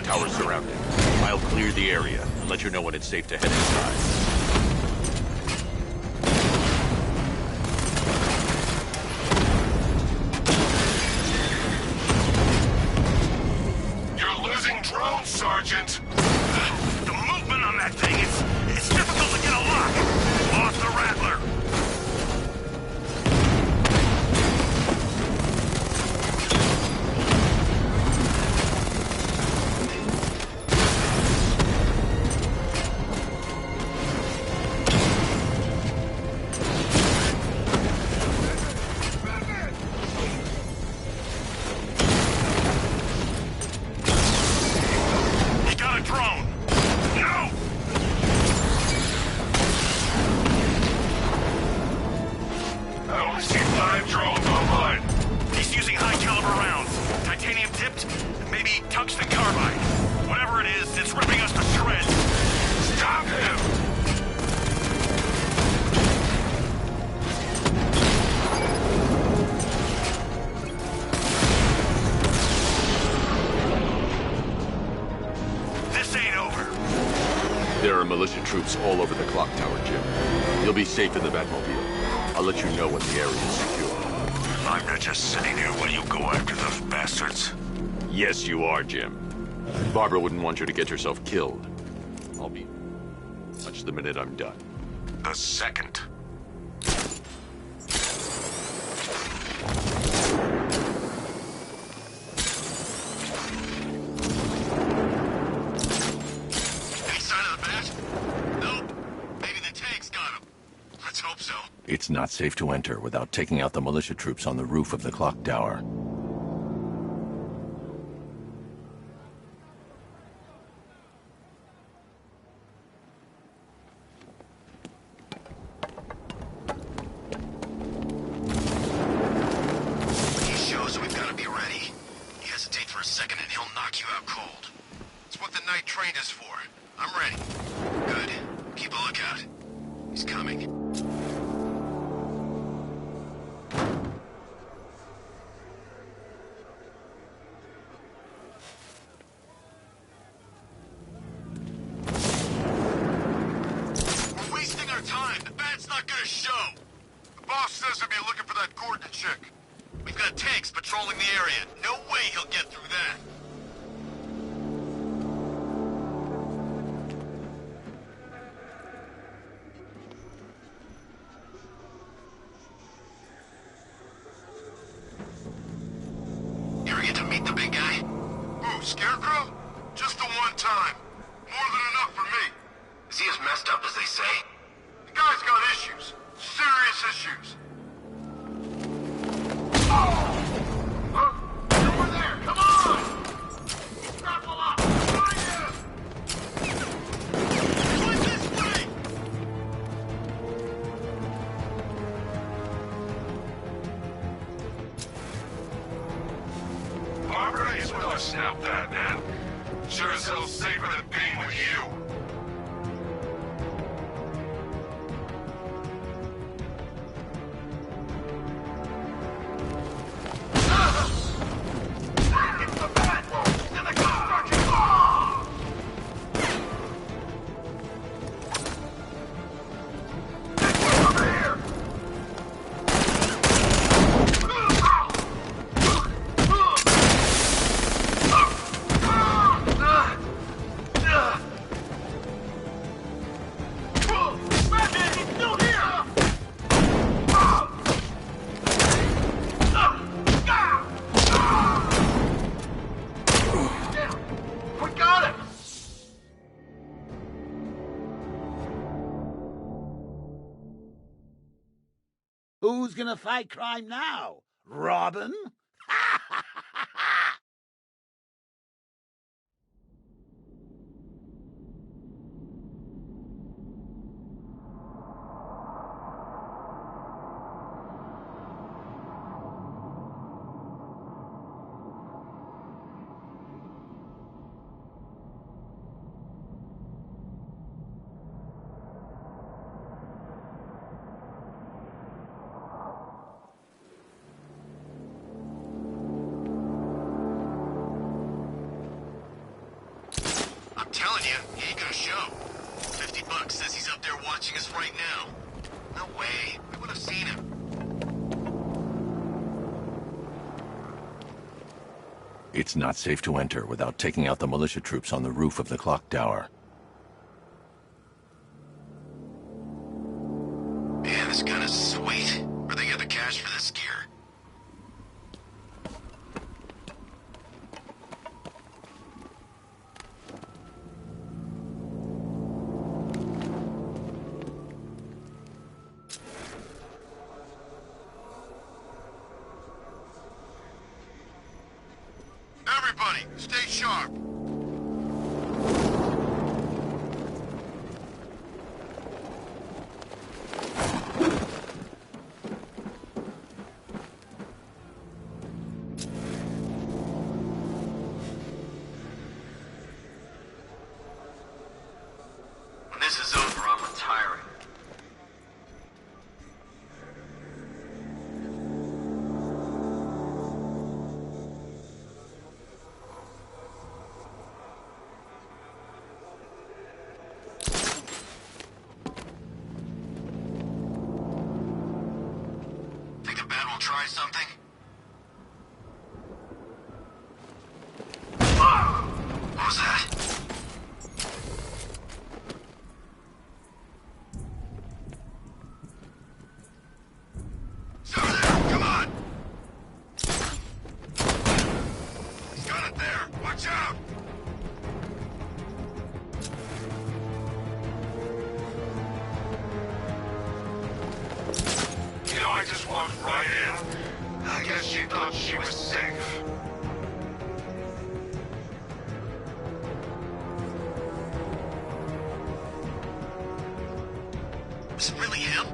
tower surrounded. I'll clear the area and let you know when it's safe to head inside. Sergeant! The movement on that thing, it's difficult to get a lock. Lost the Rattler. There are militia troops all over the clock tower, Jim. You'll be safe in the Batmobile. I'll let you know when the area is secure. I'm not just sitting here while you go after those bastards. Yes, you are, Jim. Barbara wouldn't want you to get yourself killed. I'll be in touch the minute I'm done. The second. It's not safe to enter without taking out the militia troops on the roof of the clock tower. He shows we've got to be ready. You hesitate for a second and he'll knock you out cold. It's what the night trained us for. I'm ready. Good. Keep a lookout. He's coming. Patrolling the area. No way he'll get through that. You ever get to meet the big guy? Who, Scarecrow? Just the one time. More than enough for me. Is he as messed up as they say? The guy's got issues. Serious issues. Oh! Over there! Come on! Grapple up! Find him! Going this way! Barbara is with us now, Batman. Sure as hell safer than being with you. Who's gonna fight crime now? Robin? watching us right now. No way. We would have seen him. It's not safe to enter without taking out the militia troops on the roof of the clock tower. Man, this gun is sweet. Where'd they get the cash for this gear? Everybody, stay sharp. When this is over, I'm retiring. Think the bat will try something? What was that? It's over there! Come on! He's got it there! Watch out! You know, I just walked right in. I guess she thought she was safe. Was it really him?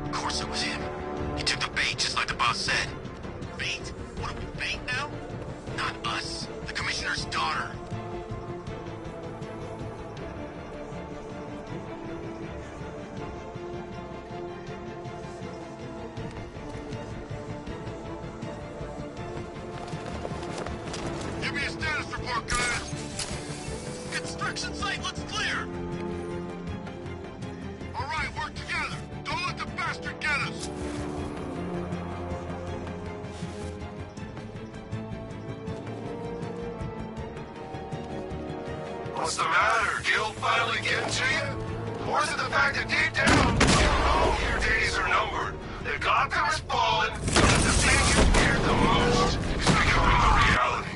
Of course it was him. He took the bait, just like the boss said. Bait? What are we, bait now? Not us. The commissioner's daughter. Give me a status report, guys. Construction site looks clear. All right, work together. Don't let the bastard get us. What's the matter? Guild finally getting to you? Or is it the fact that deep down, you know your days are numbered? The Gotham is fallen, and the thing you feared the most is becoming a reality.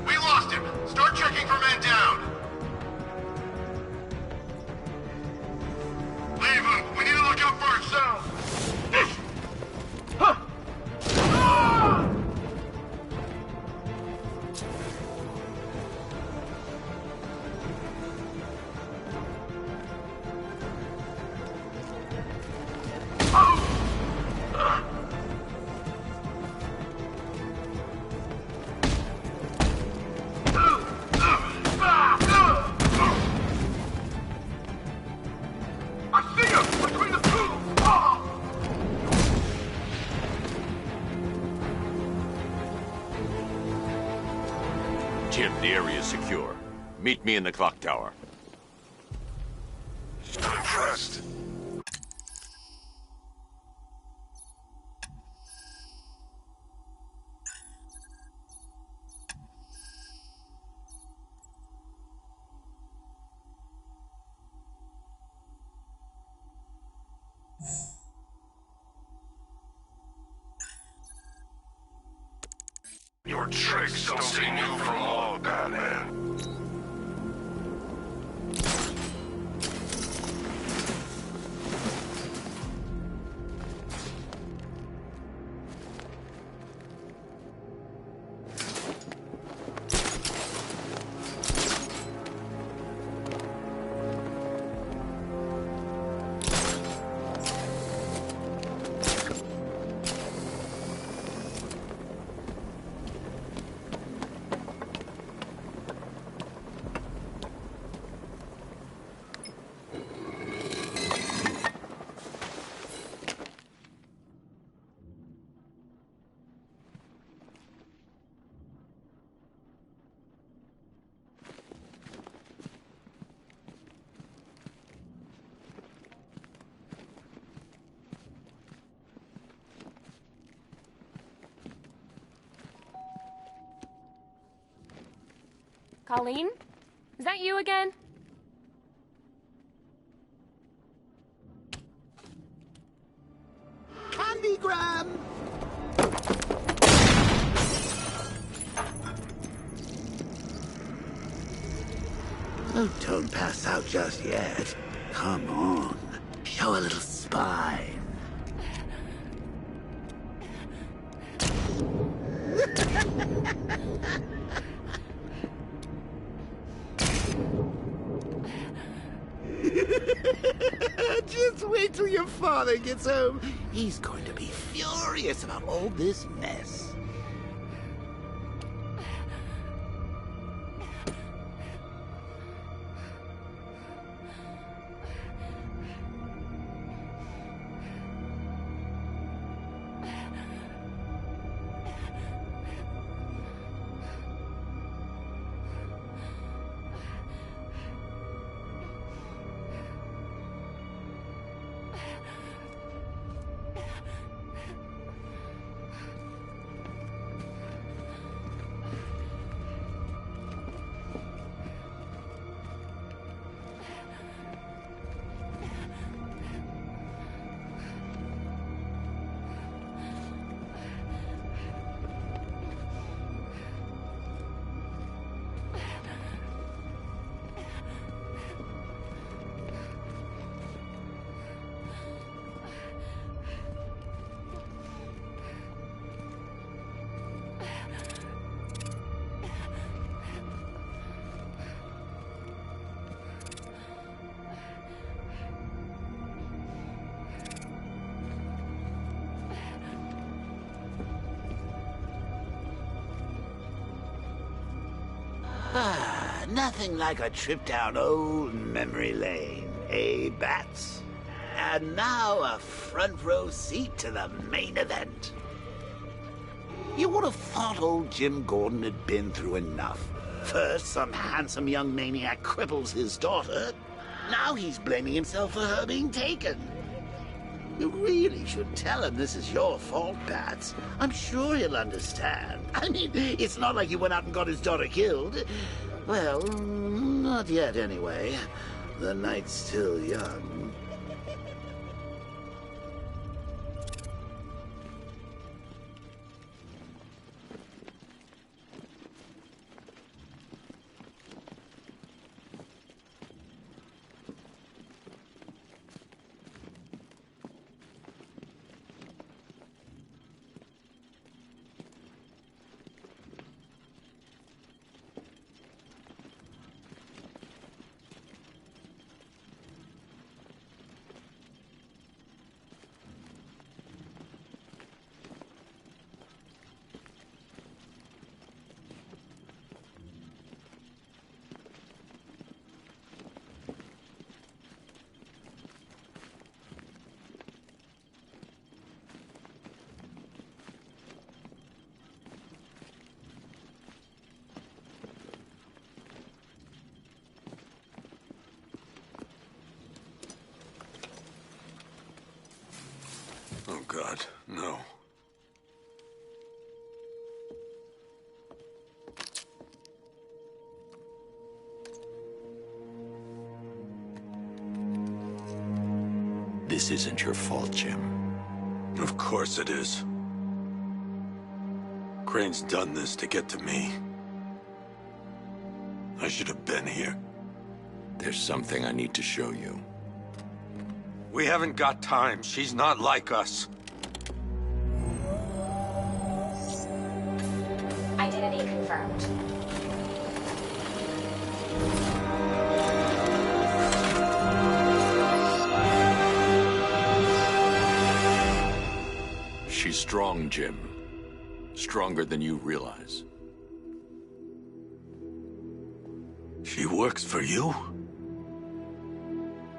We lost him. Start checking for men down. Leave him. We need to look out for ourselves. I see him between the two! Jim, the area is secure. Meet me in the clock tower. I'm impressed. Your tricks don't stay new for long, Batman. Colleen? Is that you again? Candygram! Oh, don't pass out just yet. Come on. Show a little spine. Just wait till your father gets home. He's going to be furious about all this mess. Nothing like a trip down old memory lane, eh, Bats? And now a front row seat to the main event. You would have thought old Jim Gordon had been through enough. First, some handsome young maniac cripples his daughter. Now he's blaming himself for her being taken. You really should tell him this is your fault, Bats. I'm sure he'll understand. I mean, it's not like you went out and got his daughter killed. Well, not yet anyway. The night's still young. Oh, God, no. This isn't your fault, Jim. Of course it is. Crane's done this to get to me. I should have been here. There's something I need to show you. We haven't got time. She's not like us. Identity confirmed. She's strong, Jim. Stronger than you realize. She works for you?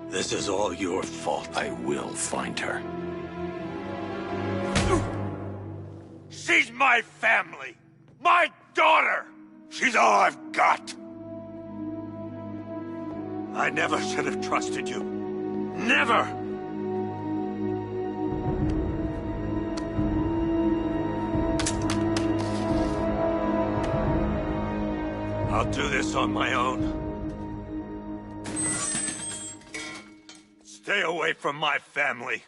This is all your fault. I will find her. She's my family! My daughter! She's all I've got! I never should have trusted you. Never! I'll do this on my own. Stay away from my family.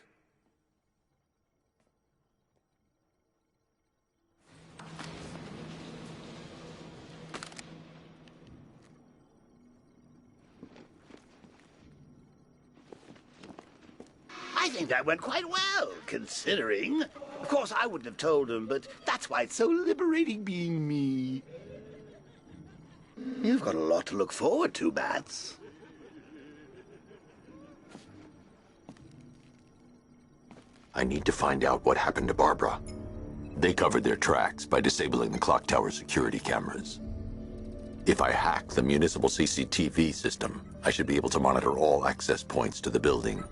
I think that went quite well, considering. Of course, I wouldn't have told him, but that's why it's so liberating being me. You've got a lot to look forward to, Bats. I need to find out what happened to Barbara. They covered their tracks by disabling the clock tower security cameras. If I hack the municipal CCTV system, I should be able to monitor all access points to the building.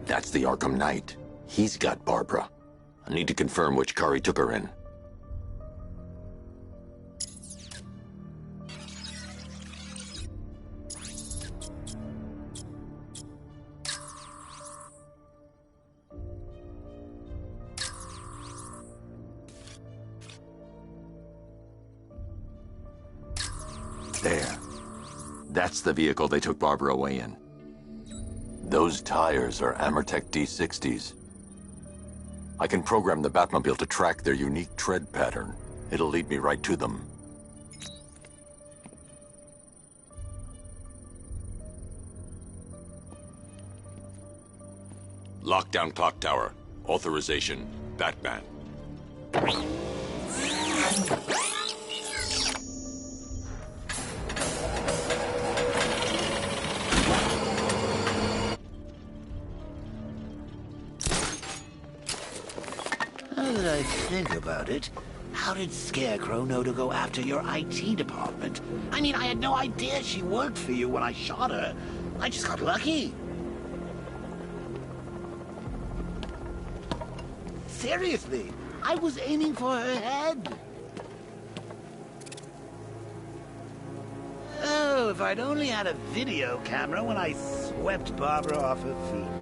That's the Arkham Knight. He's got Barbara. I need to confirm which car he took her in. There. That's the vehicle they took Barbara away in. Those tires are Amertech D60s. I can program the Batmobile to track their unique tread pattern. It'll lead me right to them. Lockdown clock tower. Authorization, Batman. Now that I think about it, how did Scarecrow know to go after your IT department? I mean, I had no idea she worked for you when I shot her. I just got lucky. Seriously, I was aiming for her head. Oh, if I'd only had a video camera when I swept Barbara off her feet.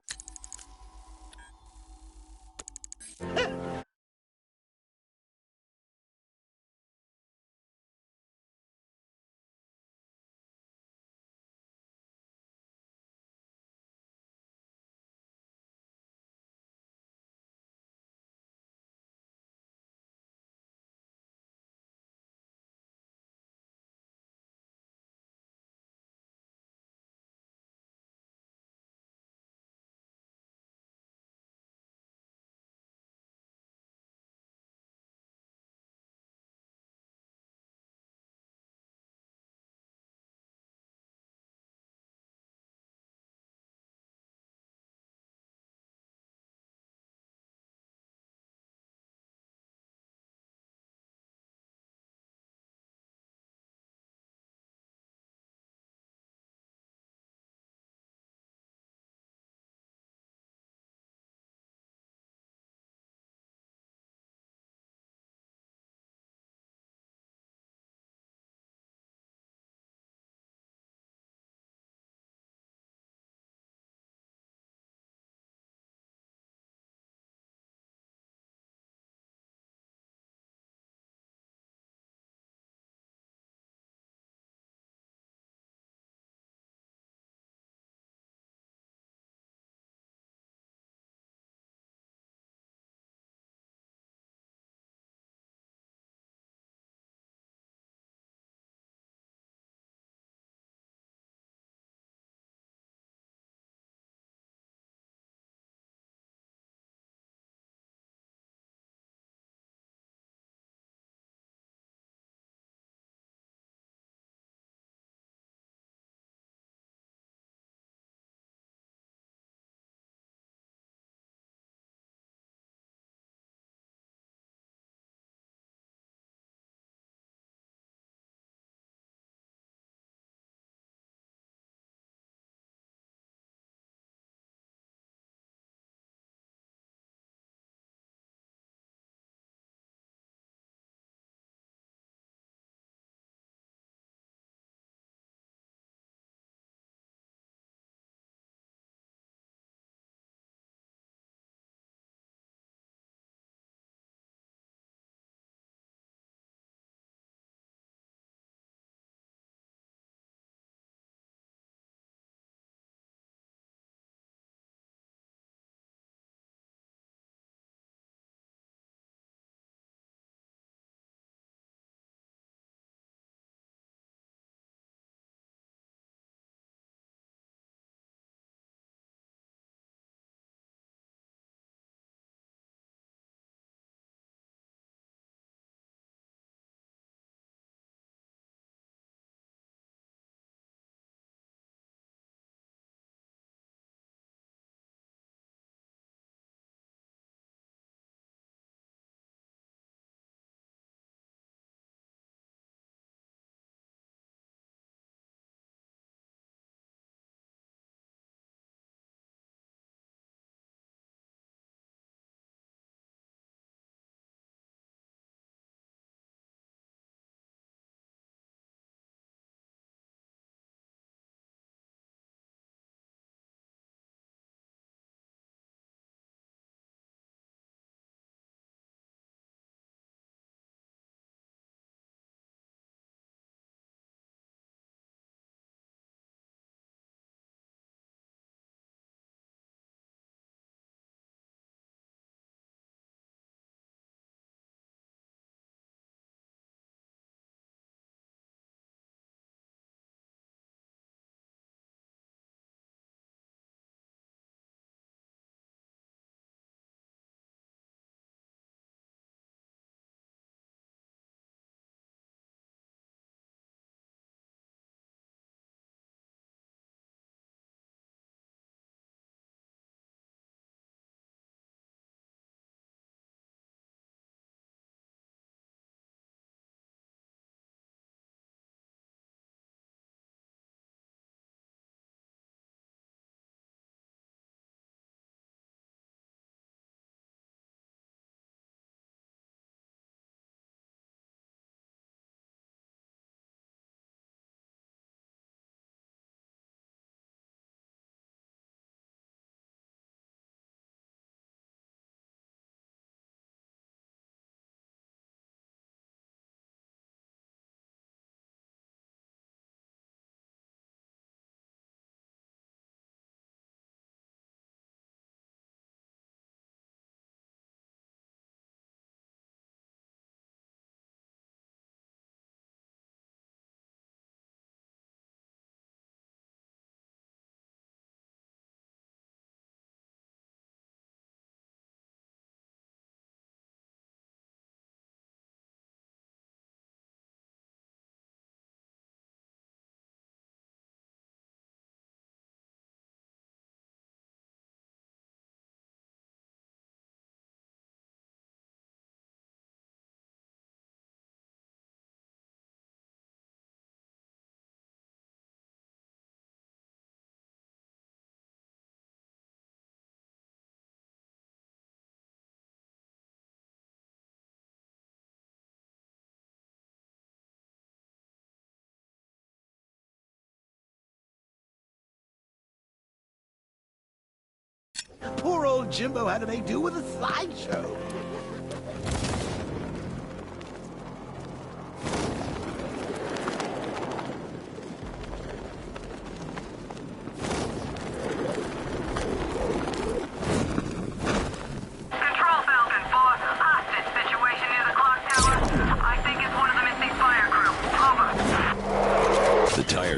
Poor old Jimbo had to make do with a slideshow.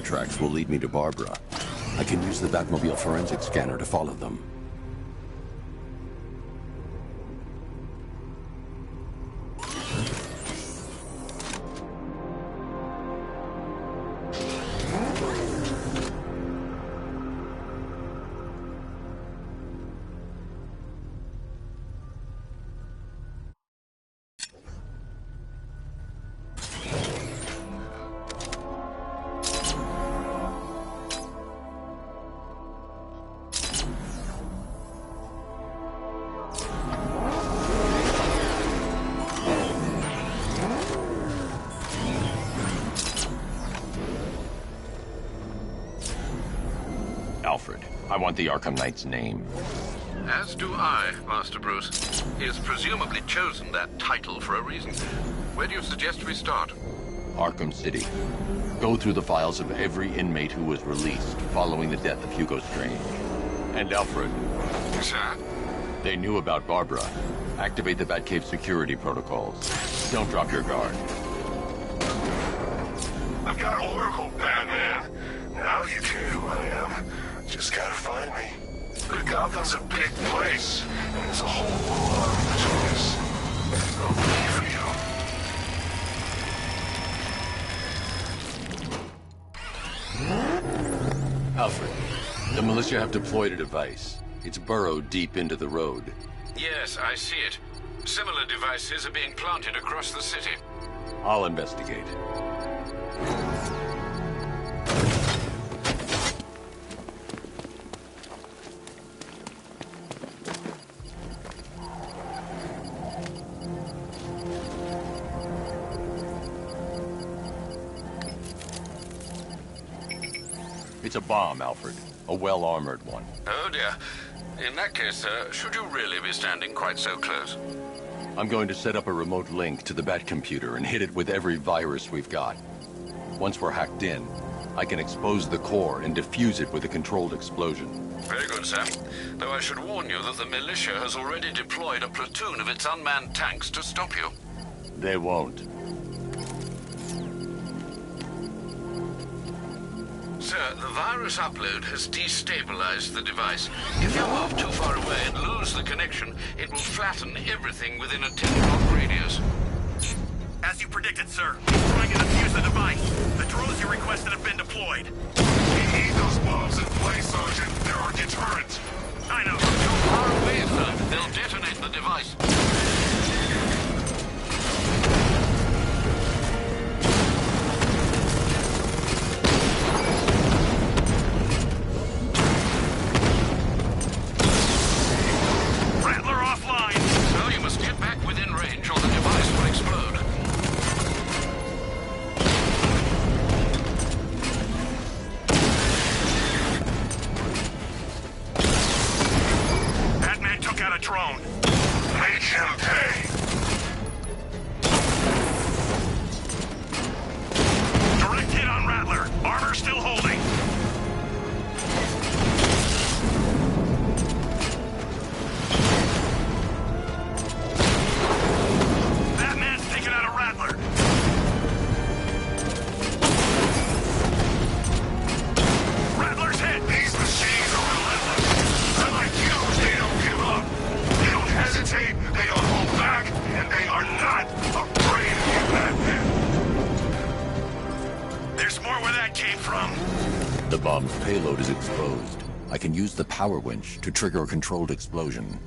Tracks will lead me to Barbara. I can use the Batmobile forensic scanner to follow them. Alfred, I want the Arkham Knight's name. As do I, Master Bruce. He has presumably chosen that title for a reason. Where do you suggest we start? Arkham City. Go through the files of every inmate who was released following the death of Hugo Strange. And Alfred. Sir? They knew about Barbara. Activate the Batcave security protocols. Don't drop your guard. I've got Oracle, Batman. Now you can who I am. Just gotta find me. But Gotham's a big place, and there's a whole lot between us. I'll wait for you. Alfred, the militia have deployed a device. It's burrowed deep into the road. Yes, I see it. Similar devices are being planted across the city. I'll investigate. It's a bomb, Alfred. A well-armored one. Oh dear. In that case, should you really be standing quite so close? I'm going to set up a remote link to the Batcomputer and hit it with every virus we've got. Once we're hacked in, I can expose the core and defuse it with a controlled explosion. Very good, sir. Though I should warn you that the militia has already deployed a platoon of its unmanned tanks to stop you. They won't. Sir, the virus upload has destabilized the device. If you move too far away and lose the connection, it will flatten everything within a 10-block radius. As you predicted, sir. He's trying to defuse the device. The drones you requested have been deployed. We need those bombs in place, Sergeant. They're our deterrent. I know. Too far away, sir. They'll detonate the device. The bomb's payload is exposed. I can use the power winch to trigger a controlled explosion.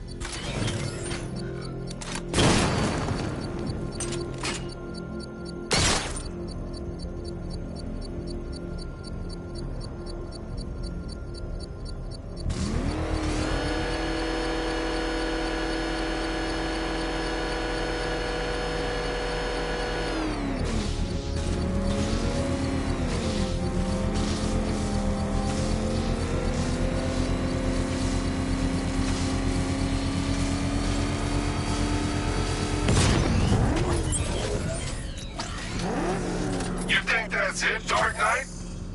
That's it, Dark Knight?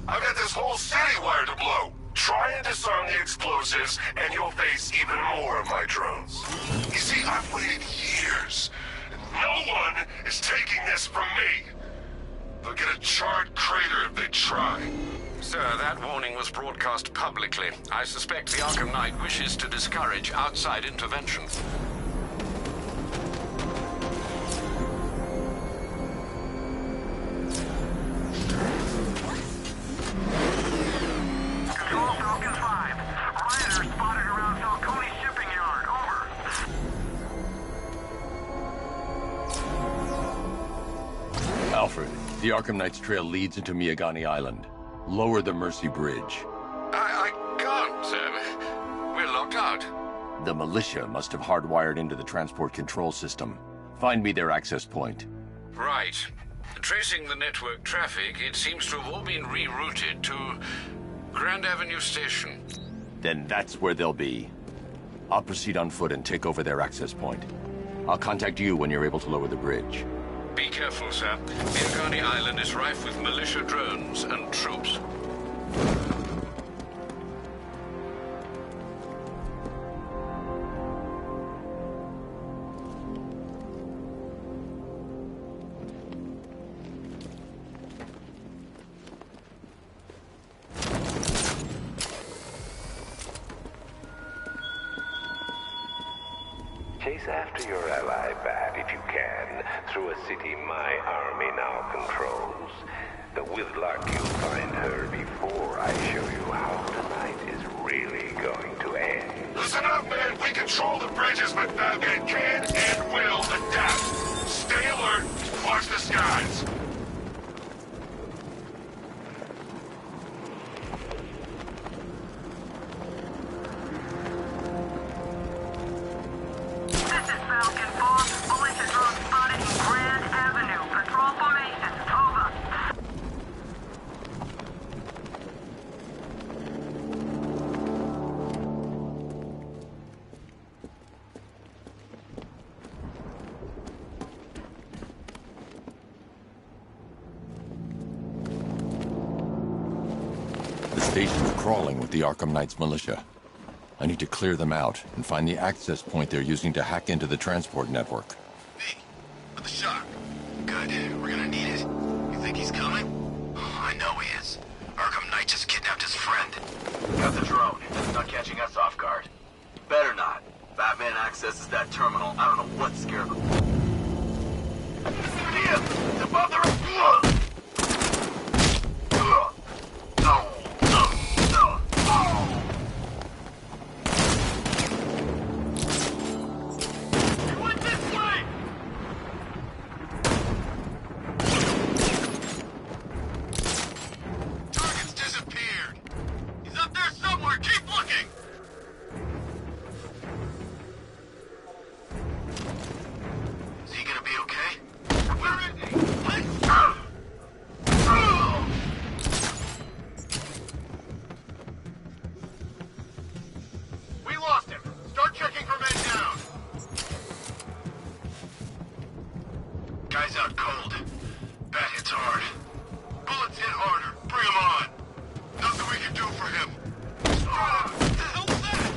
I've got this whole city wired to blow. Try and disarm the explosives, and you'll face even more of my drones. You see, I've waited years, and no one is taking this from me. They'll get a charred crater if they try. Sir, that warning was broadcast publicly. I suspect the Arkham Knight wishes to discourage outside intervention. Alfred, the Arkham Knight's trail leads into Miyagani Island. Lower the Mercy Bridge. I can't, sir. We're locked out. The militia must have hardwired into the transport control system. Find me their access point. Right. Tracing the network traffic, it seems to have all been rerouted to Grand Avenue Station. Then that's where they'll be. I'll proceed on foot and take over their access point. I'll contact you when you're able to lower the bridge. Be careful, sir. Miyagani Island is rife with militia drones and troops. Chase after your ally, Bat, if you can, through a city my army now controls. But with luck, you'll find her before I show you how tonight is really going to end. Listen up, man. We control the bridges, but Batman can and will adapt. Stay alert. Watch the skies. The station's crawling with the Arkham Knight's militia. I need to clear them out and find the access point they're using to hack into the transport network. Me, with the shock. Good, we're gonna need it. You think he's coming? Oh, I know he is. Arkham Knight just kidnapped his friend. Got the drone. It's not catching us off guard. Better not. Batman accesses that terminal. I don't know what scared him. See him! It's above the roof! Guy's out cold. Bat hits hard. Bullets hit harder. Bring him on. Nothing we can do for him. What the hell's that?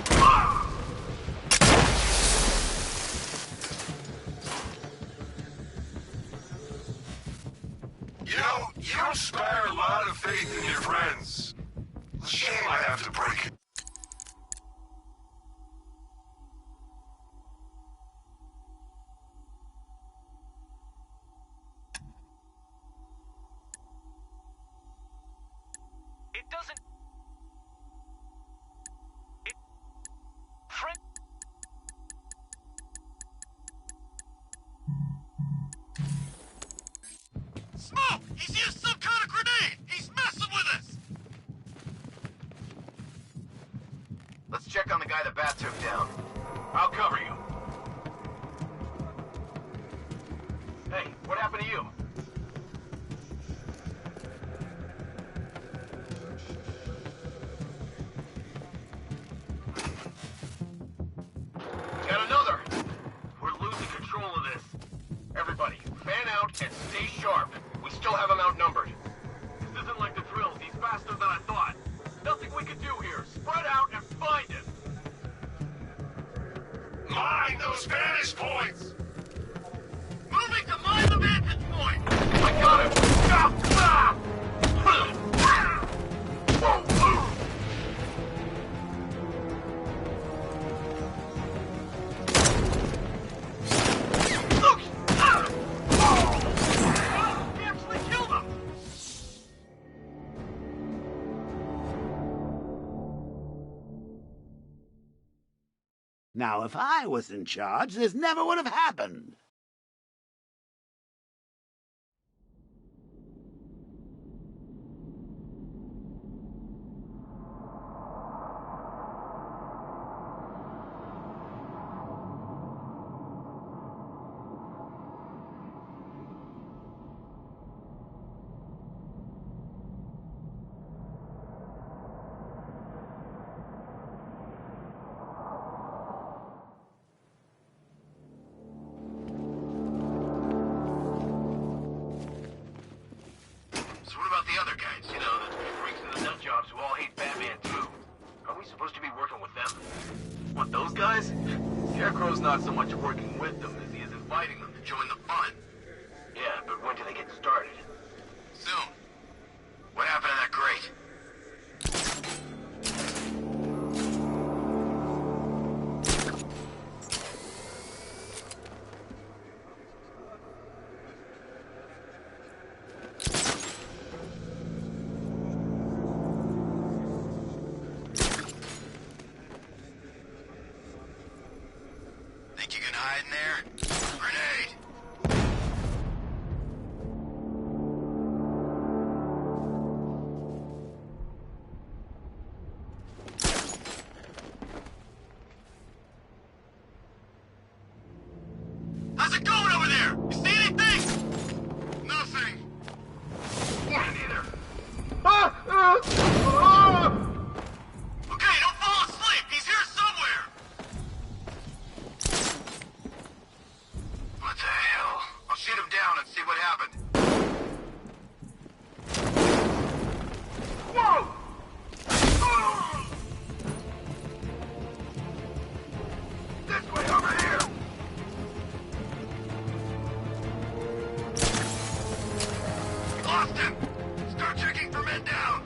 You know, you inspire a lot of faith in your friends. It's a shame I have to break it. Smoke! He's used some kind of grenade! He's messing with us! Let's check on the guy the Bat took down. I'll cover you. Hey, what happened to you? Got another! We're losing control of this. Everybody, fan out and stay sharp. We still have them outnumbered. Spanish points! Moving to my vantage point! I got him! Stop! Stop! Now, if I was in charge, this never would have happened. Not so much working with them as he is inviting them to join the fun. Yeah, but when do they get started? Soon. What happened to that crate? Think you can hide in there? Grenade! How's it going over there? You see anything? Nothing. Me neither. Okay, don't fall asleep. He's here somewhere. What the hell? I'll shoot him down and see what happened. Whoa! This way, over here! Lost him! Start checking for men down!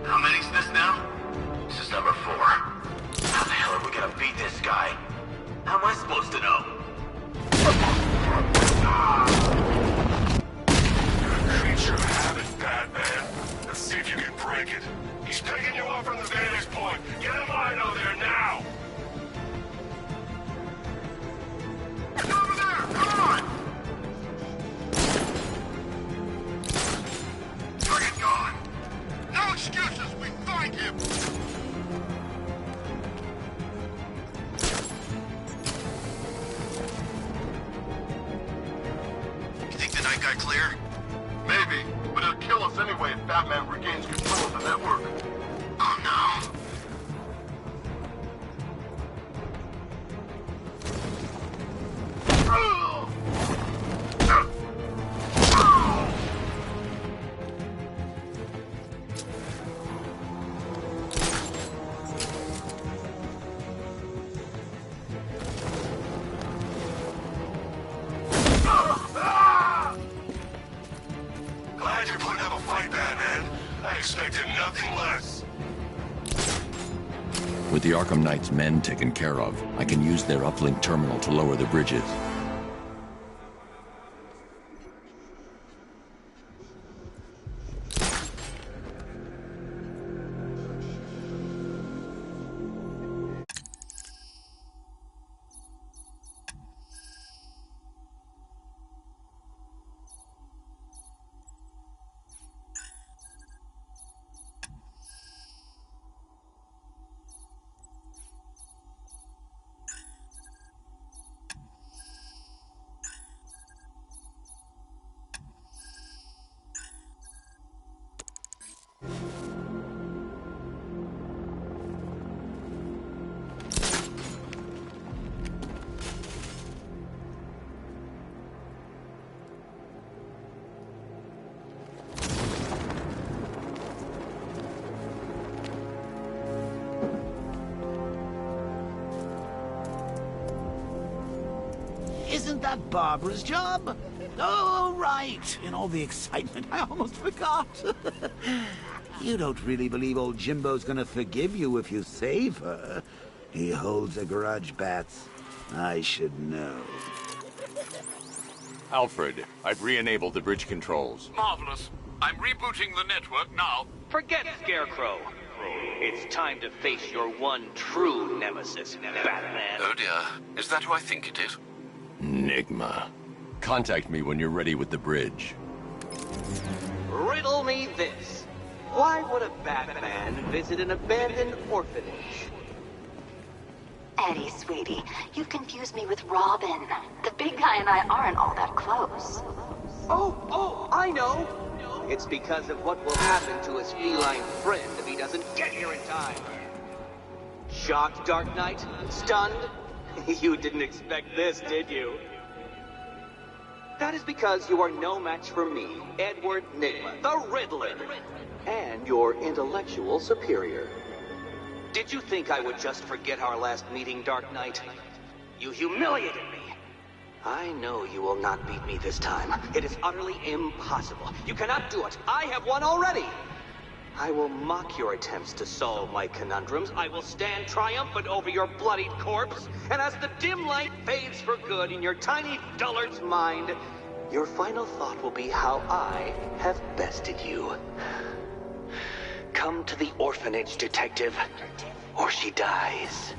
How many's this now? This is number 4. How the hell are we gonna beat this guy? How am I supposed to know? You're a creature of habit, Batman. Let's see if you can break it. He's taking you off from the vantage point. Get in line over there now! Get over there! Come on! Target gone! No excuses! We find him! You think the night got clear? Maybe, but it'll kill us anyway if Batman regains control of the network. Oh no. Glad you're putting up a fight, Batman. I expected nothing less. With the Arkham Knight's men taken care of, I can use their uplink terminal to lower the bridges. that Barbara's job? Oh, right. In all the excitement, I almost forgot. You don't really believe old Jimbo's gonna forgive you if you save her. He holds a grudge, Bats. I should know. Alfred, I've re-enabled the bridge controls. Marvelous. I'm rebooting the network now. Forget Scarecrow. It's time to face your one true nemesis, Batman. Oh dear. Is that who I think it is? Enigma. Contact me when you're ready with the bridge. Riddle me this. Why would a Batman visit an abandoned orphanage? Eddie, sweetie, you've confused me with Robin. The big guy and I aren't all that close. Oh, I know. It's because of what will happen to his feline friend if he doesn't get here in time. Shocked, Dark Knight? Stunned? You didn't expect this, did you? That is because you are no match for me, Edward Nygma, the Riddler, and your intellectual superior. Did you think I would just forget our last meeting, Dark Knight? You humiliated me. I know you will not beat me this time. It is utterly impossible. You cannot do it. I have won already. I will mock your attempts to solve my conundrums. I will stand triumphant over your bloodied corpse. And as the dim light fades for good in your tiny dullard's mind, your final thought will be how I have bested you. Come to the orphanage, detective, or she dies.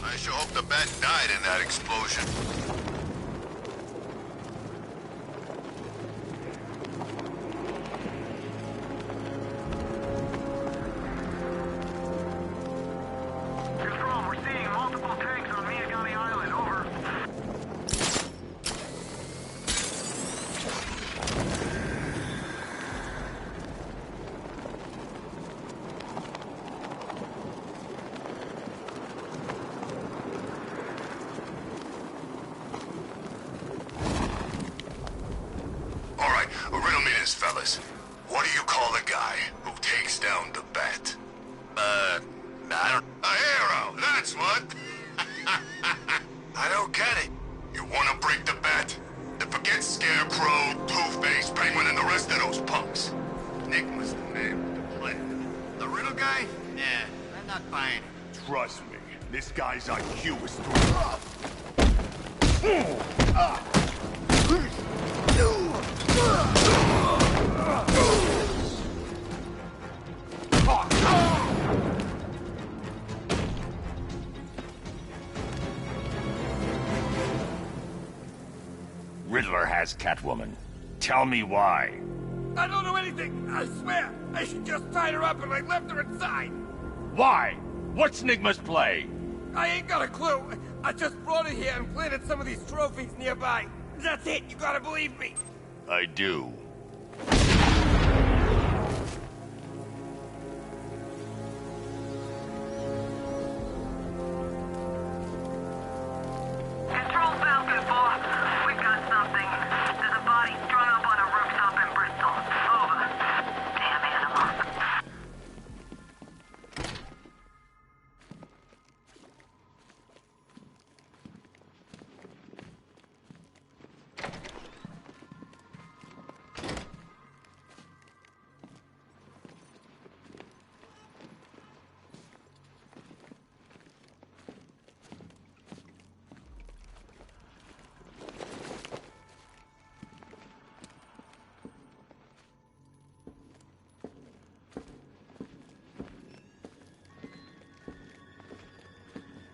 I sure hope the bat died in that explosion. Control, we're seeing multiple tanks on Miyagami Island, over. Riddle me this, fellas. What do you call a guy who takes down the bat? I don't... A hero, that's what! I don't get it. You wanna break the bat? Then forget Scarecrow, Two-Face, Penguin, and the rest of those punks. Enigma's the name of the plan. The riddle guy? Nah, I'm not buying it. Trust me, this guy's IQ is through. Riddler has Catwoman. Tell me why. I don't know anything, I swear. I just tied her up and I left her inside. Why? What's Nygma's play? I ain't got a clue. I just brought her here and planted some of these trophies nearby. That's it, you gotta believe me. I do. Control Falcon 4. We've got something. There's a body strung up on a rooftop in Bristol. Over. Damn animal.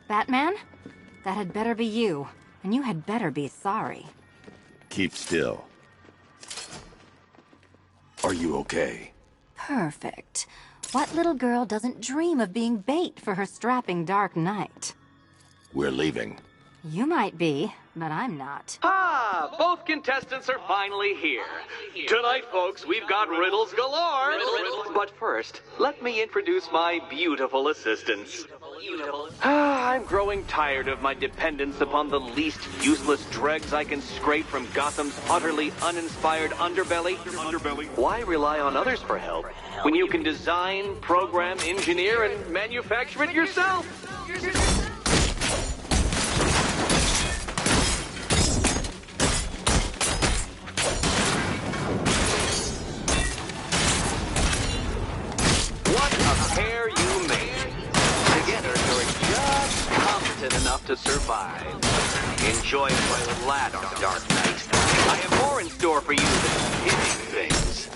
Batman? That had better be you, and you had better be sorry. Keep still. Are you okay? Perfect. What little girl doesn't dream of being bait for her strapping Dark Knight? We're leaving. You might be, but I'm not. Ah, both contestants are finally here. Tonight, folks, we've got riddles galore. But first, let me introduce my beautiful assistants. I'm growing tired of my dependence upon the least useless dregs I can scrape from Gotham's utterly uninspired underbelly. Why rely on others for help when you can design, program, engineer, and manufacture it yourself? What a pair you made. Together, you're just competent enough to survive. Enjoy it while it lasts, Dark Knight. I have more in store for you than hitting things.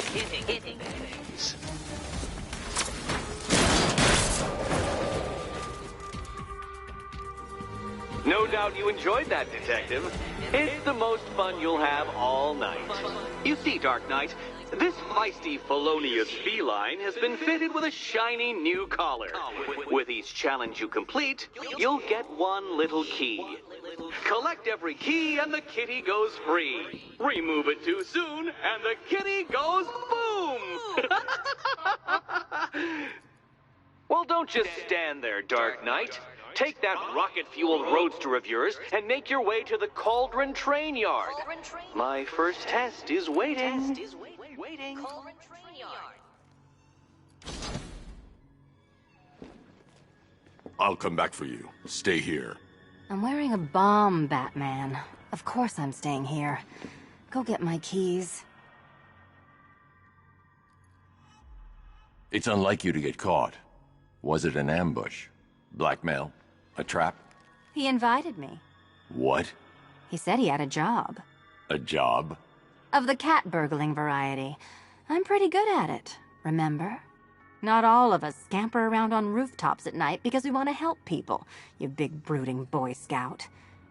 Hitting things. No doubt you enjoyed that, Detective. It's the most fun you'll have all night. You see, Dark Knight, this feisty, felonious feline has been fitted with a shiny new collar. With each challenge you complete, you'll get one little key. Collect every key and the kitty goes free. Remove it too soon and the kitty goes boom! Well, don't just stand there, Dark Knight. Take that rocket-fueled roadster of yours and make your way to the Cauldron Train Yard. My first test is waiting. I'll come back for you. Stay here. I'm wearing a bomb, Batman. Of course I'm staying here. Go get my keys. It's unlike you to get caught. Was it an ambush? Blackmail? A trap? He invited me. What? He said he had a job. A job? Of the cat burgling variety. I'm pretty good at it, remember? Not all of us scamper around on rooftops at night because we want to help people, you big brooding Boy Scout.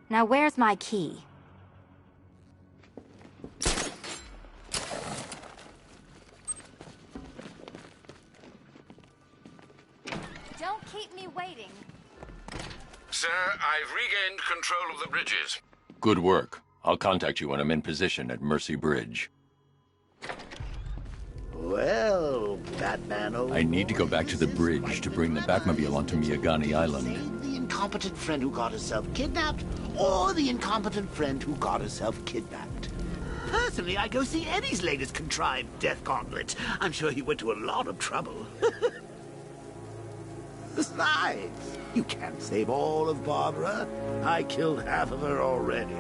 Now where's my key? Don't keep me waiting. Sir, I've regained control of the bridges. Good work. I'll contact you when I'm in position at Mercy Bridge. Well, Batman, old I need to go back to the bridge to bring the Batmobile onto Miyagani Island. The incompetent friend who got herself kidnapped, or the incompetent friend who got herself kidnapped. Personally, I go see Eddie's latest contrived death gauntlet. I'm sure he went to a lot of trouble. Besides, you can't save all of Barbara. I killed half of her already.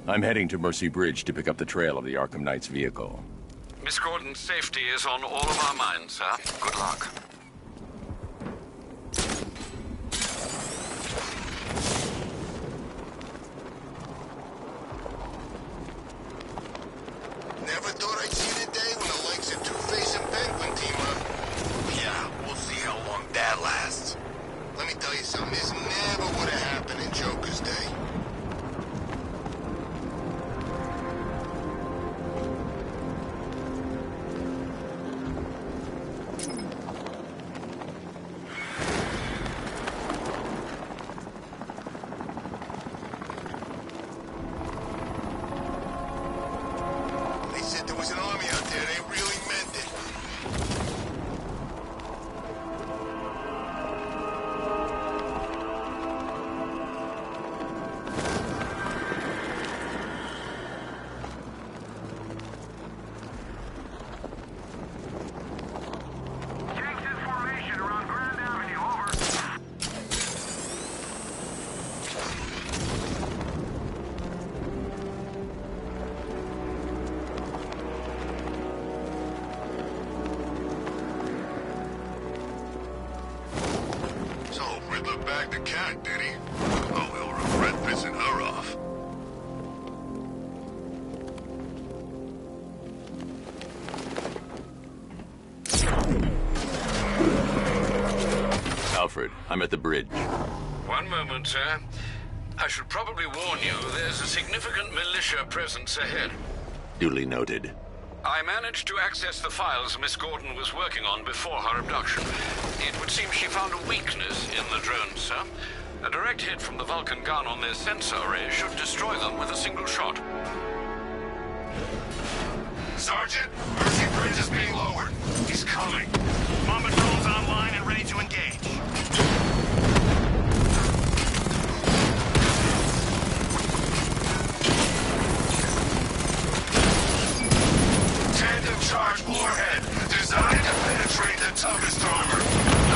I'm heading to Mercy Bridge to pick up the trail of the Arkham Knight's vehicle. Miss Gordon's safety is on all of our minds, sir. Good luck. Never thought I'd see the day when the likes of Two-Face and Penguin team up. Yeah, we'll see how long that lasts. Let me tell you something, this never would have happened in Joker's day. cat, did he? Oh, he'll regret pissing her off. Alfred, I'm at the bridge. One moment, sir. I should probably warn you, there's a significant militia presence ahead. Duly noted. I managed to access the files Miss Gordon was working on before her abduction. It would seem she found a weakness in the drones, sir. A direct hit from the Vulcan gun on their sensor array should destroy them with a single shot. Sergeant, Mercy Bridge is being lowered. He's coming. Mamba drones online and ready to engage. Tandem charge warhead, designed to penetrate the toughest armor.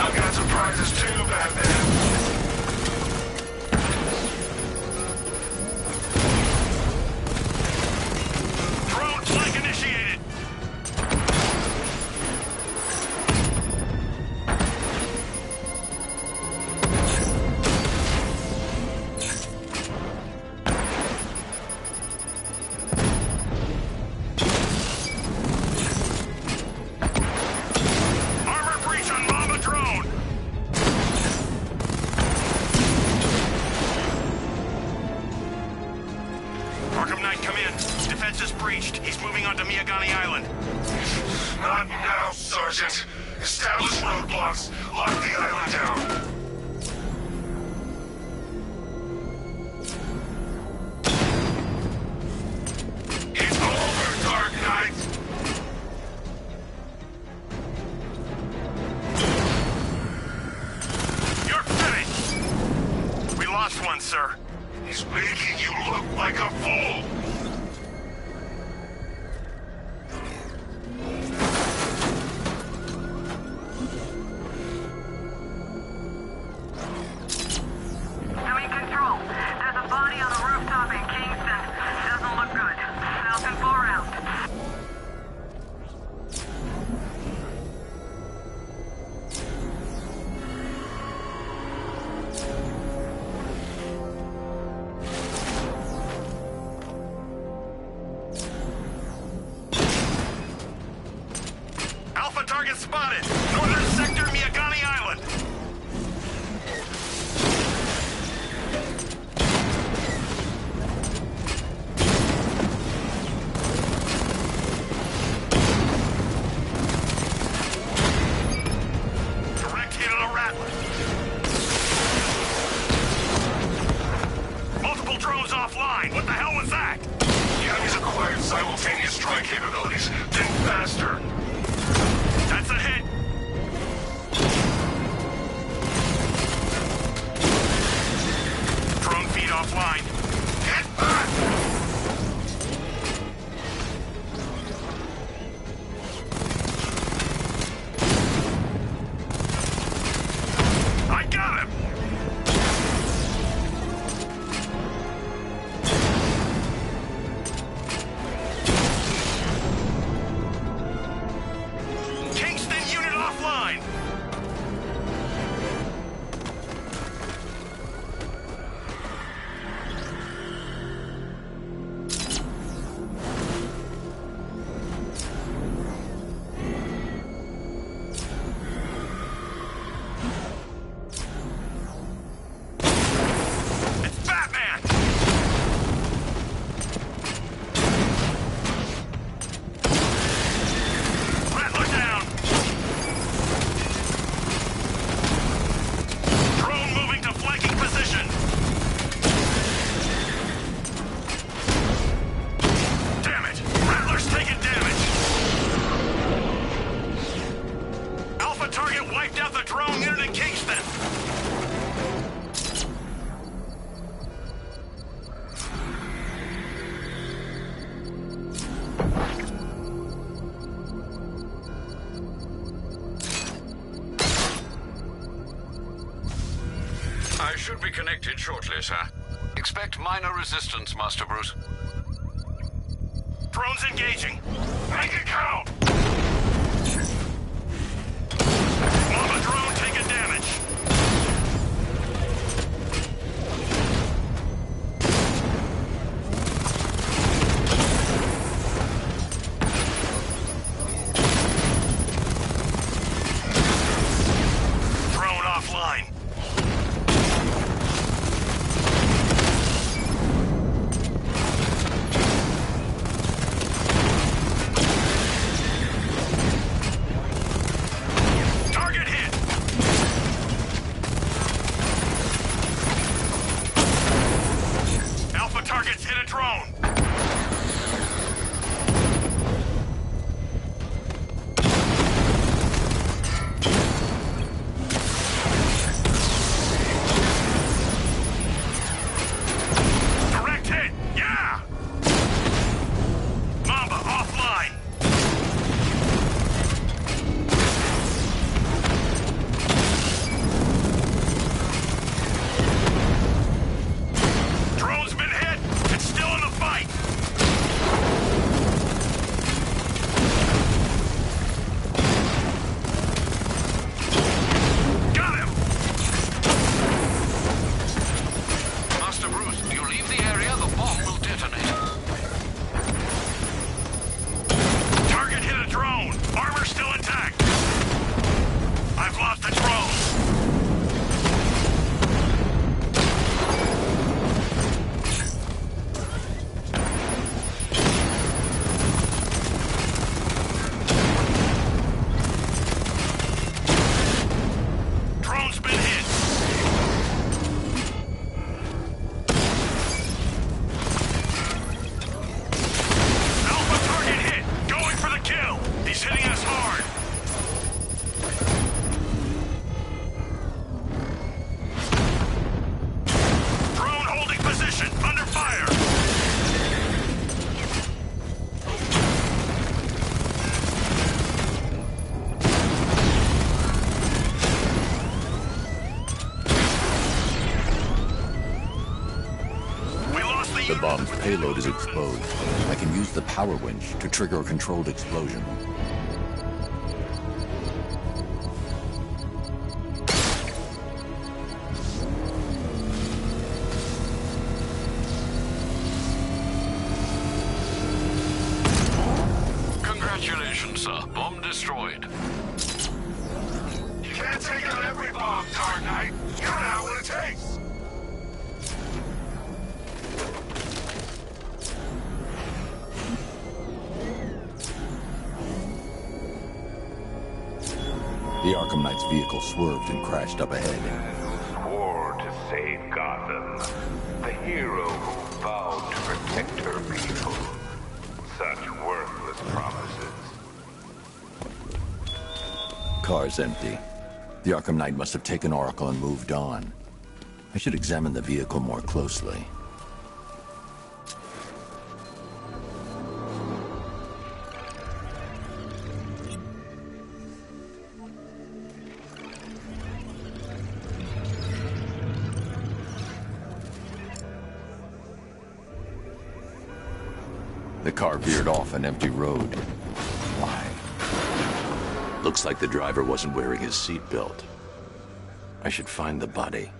I've got surprises too, Batman. Drone flank initiated. Armor breach on Mamba drone. Arkham Knight, come in. Defense is breached. He's moving onto Miyagani Island. Not now, Sergeant. Establish roadblocks. Lock the island down. It's over, Dark Knight. You're finished. We lost one, sir. He's making you look like a fool. Doing control. There's a body on a rooftop in Kingston. Doesn't look good. Falcon 4 out. Alpha target spotted. Northern sector, Miyagani Island. Direct hit on a rattler. Multiple drones offline. What the hell was that? The enemy's acquired simultaneous strike capabilities. Think faster. That's a hit. Drone feed offline. Get back! I got him! Kingston unit offline! It's Batman! Rattler down! Drone moving to flanking position! Damn it! Rattler's taking damage! Alpha target wiped out the drone unit in Kingston! I should be connected shortly, sir. Expect minor resistance, Master Bruce. Drones engaging! Make it count! Mamba drone taking damage! targets hit a drone! Direct hit! Yeah! Mamba offline! Drone's been hit! It's still in the fight! Got him! Master Bruce, you leave the area, the bomb will detonate. Target hit a drone! Armor still intact! I've lost the drone! Drone's been hit! Alpha target hit! Going for the kill! He's hitting us hard! Drone holding position! Under fire! We lost the The bomb's payload is exposed. I can use the power winch to trigger a controlled explosion. Congratulations, sir. Bomb destroyed. You can't take out every bomb, Dark Knight. You don't know what it takes. The Arkham Knight's vehicle swerved and crashed up ahead. Swore to save Gotham. The hero who vowed to protect her people. Such worthless promises. Car's empty. The Arkham Knight must have taken Oracle and moved on. I should examine the vehicle more closely. The car veered off an empty road. Why? Looks like the driver wasn't wearing his seatbelt. I should find the body.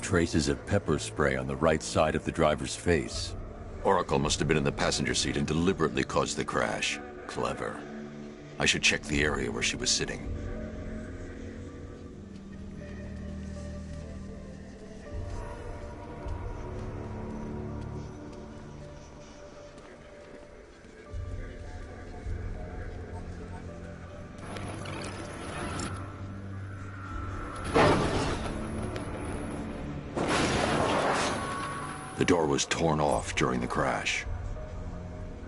Traces of pepper spray on the right side of the driver's face. Oracle must have been in the passenger seat and deliberately caused the crash. Clever. I should check the area where she was sitting. The door was torn off during the crash.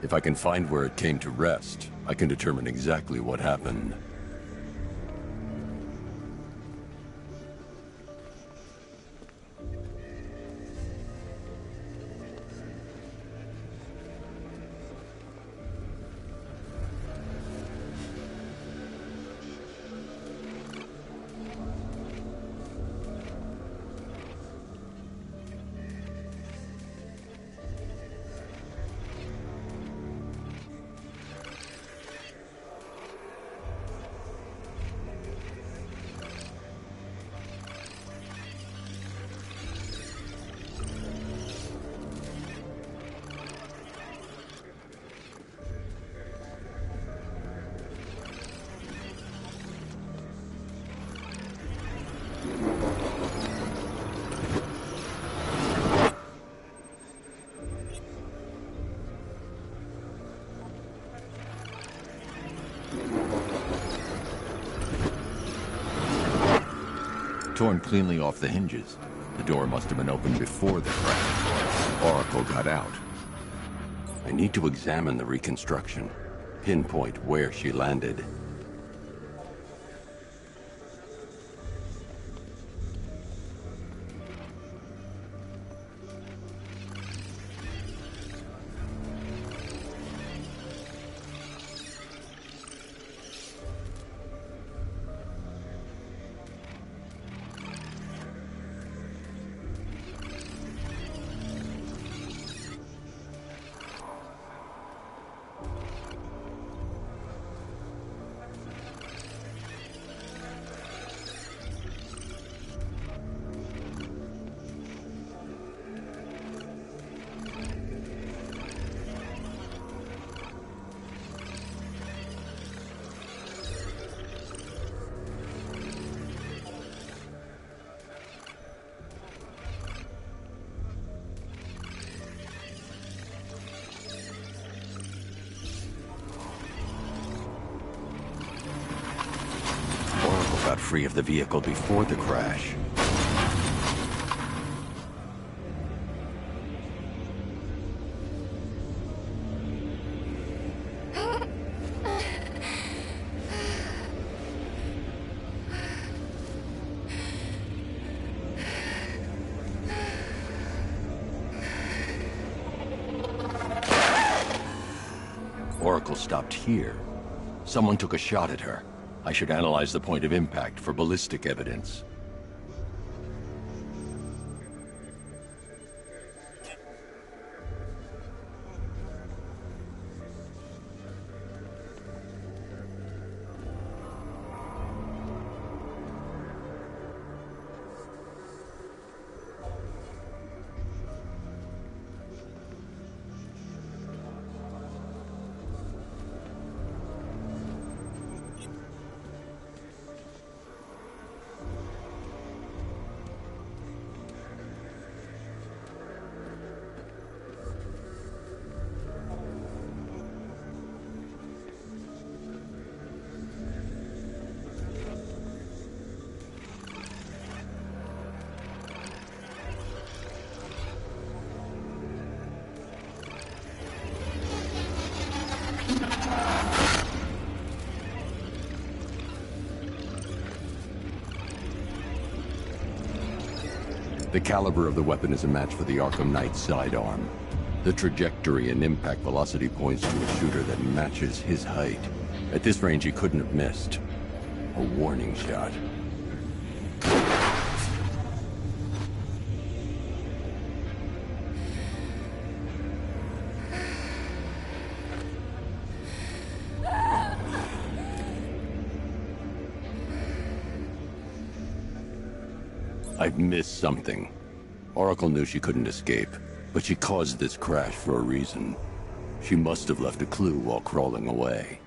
If I can find where it came to rest, I can determine exactly what happened. torn cleanly off the hinges. The door must have been opened before the crash. Oracle got out. I need to examine the reconstruction, pinpoint where she landed. Got free of the vehicle before the crash. Oracle stopped here. Someone took a shot at her. I should analyze the point of impact for ballistic evidence. The caliber of the weapon is a match for the Arkham Knight's sidearm. The trajectory and impact velocity points to a shooter that matches his height. At this range, he couldn't have missed. A warning shot. I've missed something. Oracle knew she couldn't escape, but she caused this crash for a reason. She must have left a clue while crawling away.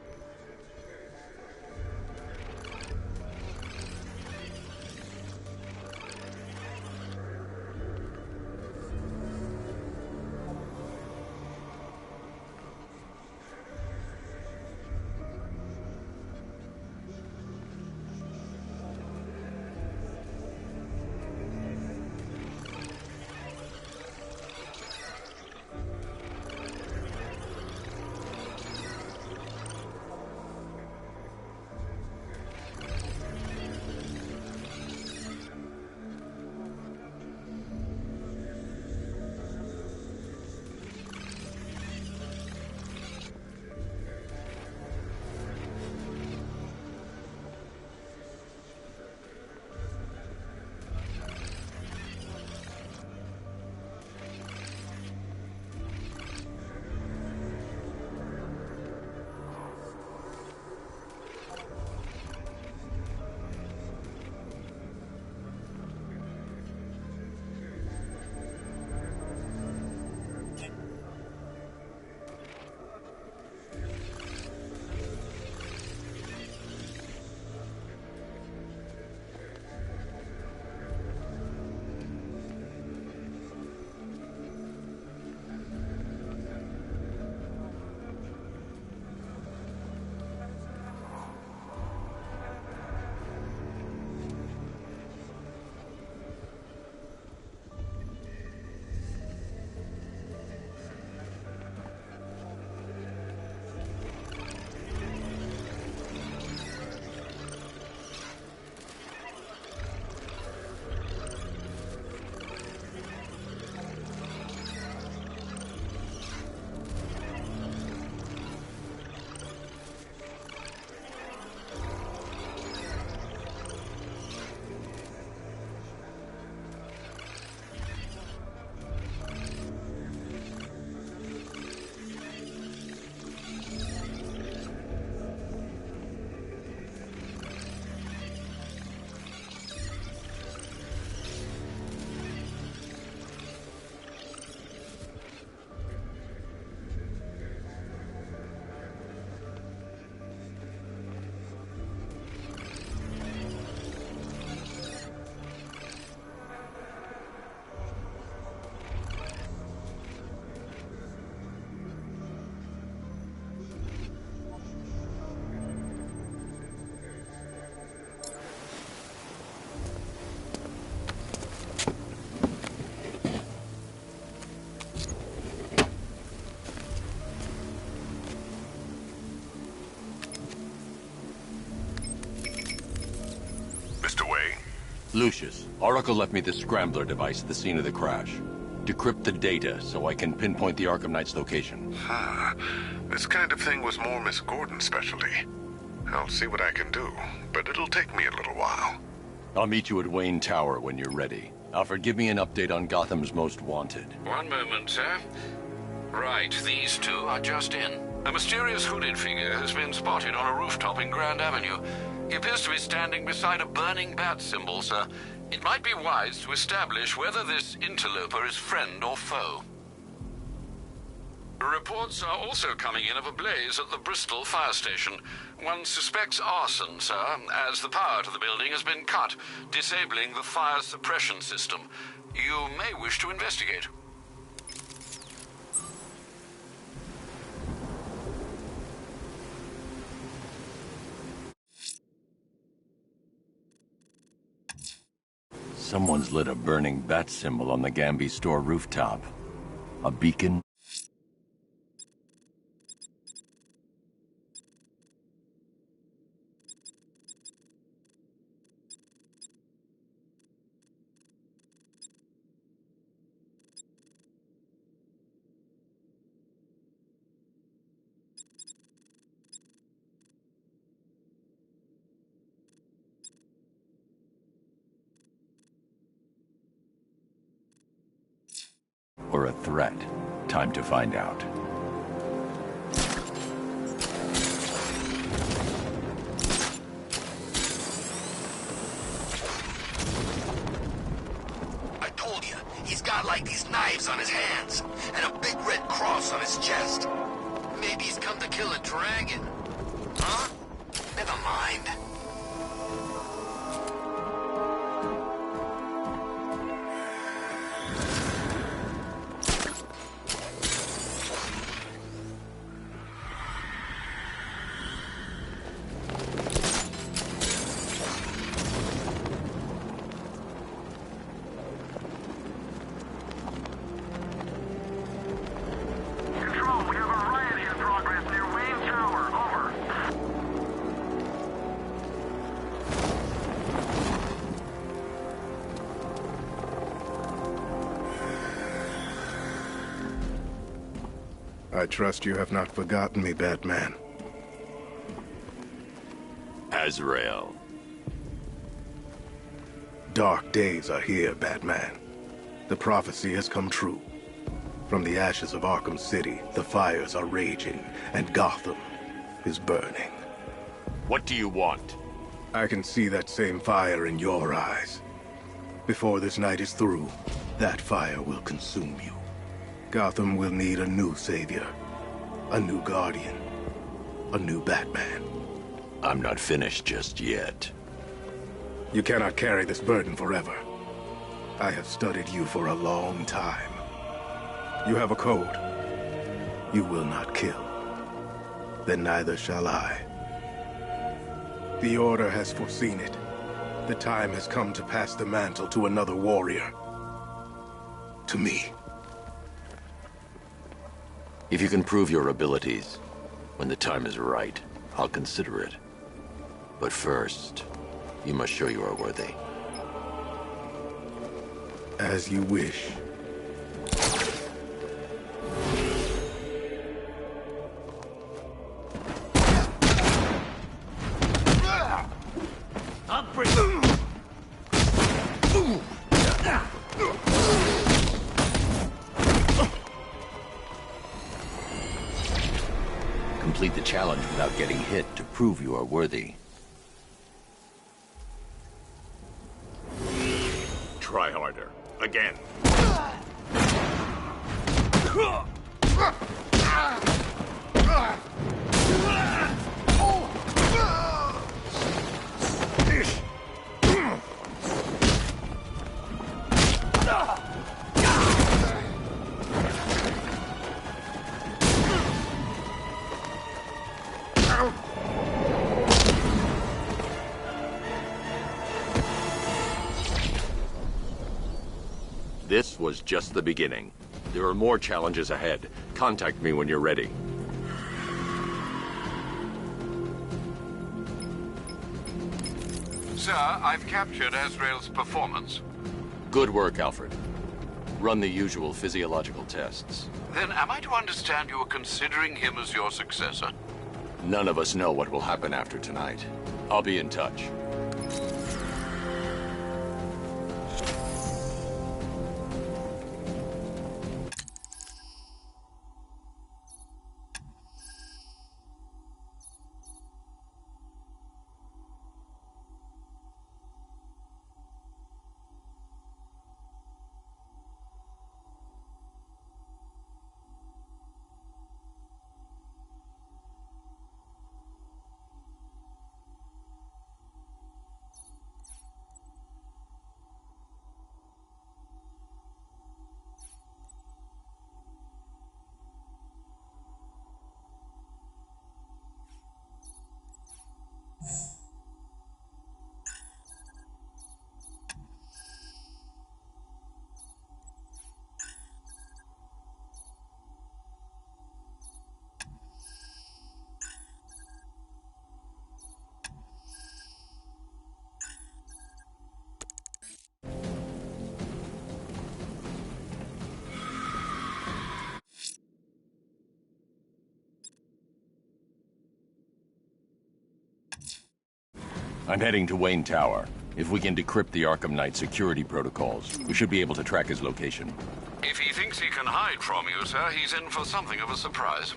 Lucius, Oracle left me the scrambler device at the scene of the crash. Decrypt the data so I can pinpoint the Arkham Knight's location. This kind of thing was more Miss Gordon's specialty. I'll see what I can do, but it'll take me a little while. I'll meet you at Wayne Tower when you're ready. Alfred, give me an update on Gotham's Most Wanted. One moment, sir. Right, these two are just in. A mysterious hooded figure has been spotted on a rooftop in Grand Avenue. He appears to be standing beside a burning bat symbol, sir. It might be wise to establish whether this interloper is friend or foe. Reports are also coming in of a blaze at the Bristol fire station. One suspects arson, sir, as the power to the building has been cut, disabling the fire suppression system. You may wish to investigate. Someone's lit a burning bat symbol on the Gamby store rooftop. A beacon? Or a threat? Time to find out. I told you, he's got like these knives on his hands, and a big red cross on his chest. Maybe he's come to kill a dragon. Huh? Never mind. I trust you have not forgotten me, Batman. Azrael. Dark days are here, Batman. The prophecy has come true. From the ashes of Arkham City, the fires are raging, and Gotham is burning. What do you want? I can see that same fire in your eyes. Before this night is through, that fire will consume you. Gotham will need a new savior, a new guardian, a new Batman. I'm not finished just yet. You cannot carry this burden forever. I have studied you for a long time. You have a code. You will not kill. Then neither shall I. The Order has foreseen it. The time has come to pass the mantle to another warrior. To me. If you can prove your abilities, when the time is right, I'll consider it. But first, you must show you are worthy. As you wish. Complete the challenge without getting hit to prove you are worthy. Try harder. Again. This was just the beginning. There are more challenges ahead. Contact me when you're ready. Sir, I've captured Azrael's performance. Good work, Alfred. Run the usual physiological tests. Then am I to understand you are considering him as your successor? None of us know what will happen after tonight. I'll be in touch. I'm heading to Wayne Tower. If we can decrypt the Arkham Knight security protocols, we should be able to track his location. If he thinks he can hide from you, sir, he's in for something of a surprise.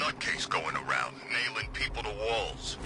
Nutcase going around, nailing people to walls.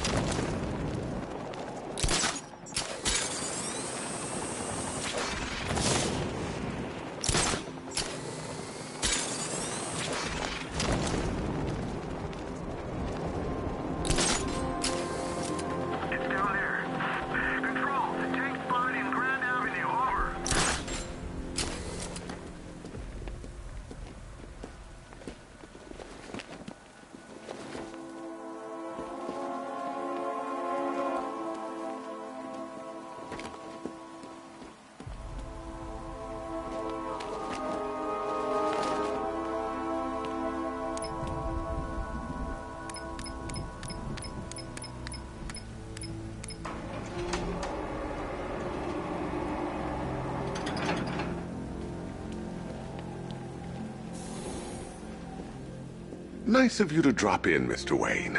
Nice of you to drop in, Mr. Wayne.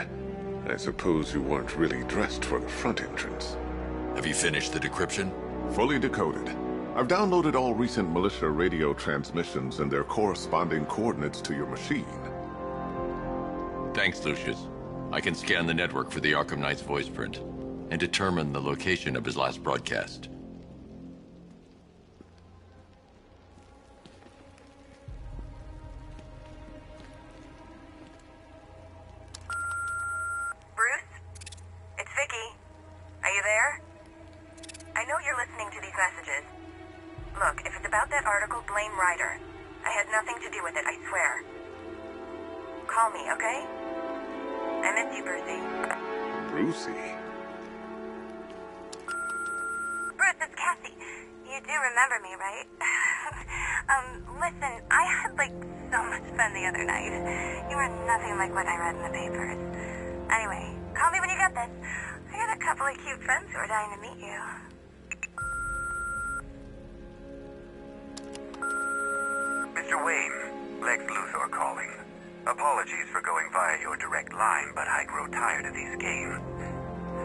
I suppose you weren't really dressed for the front entrance. Have you finished the decryption? Fully decoded. I've downloaded all recent militia radio transmissions and their corresponding coordinates to your machine. Thanks, Lucius. I can scan the network for the Arkham Knight's voice print and determine the location of his last broadcast. rider. I had nothing to do with it, I swear. Call me, okay? I miss you, Brucey. Brucey? Bruce, it's Cassie. You do remember me, right? Listen, I had, so much fun the other night. You were nothing like what I read in the papers. Anyway, call me when you get this. I got a couple of cute friends who are dying to meet you. Mr. Wayne, Lex Luthor calling. Apologies for going via your direct line, but I grow tired of these games.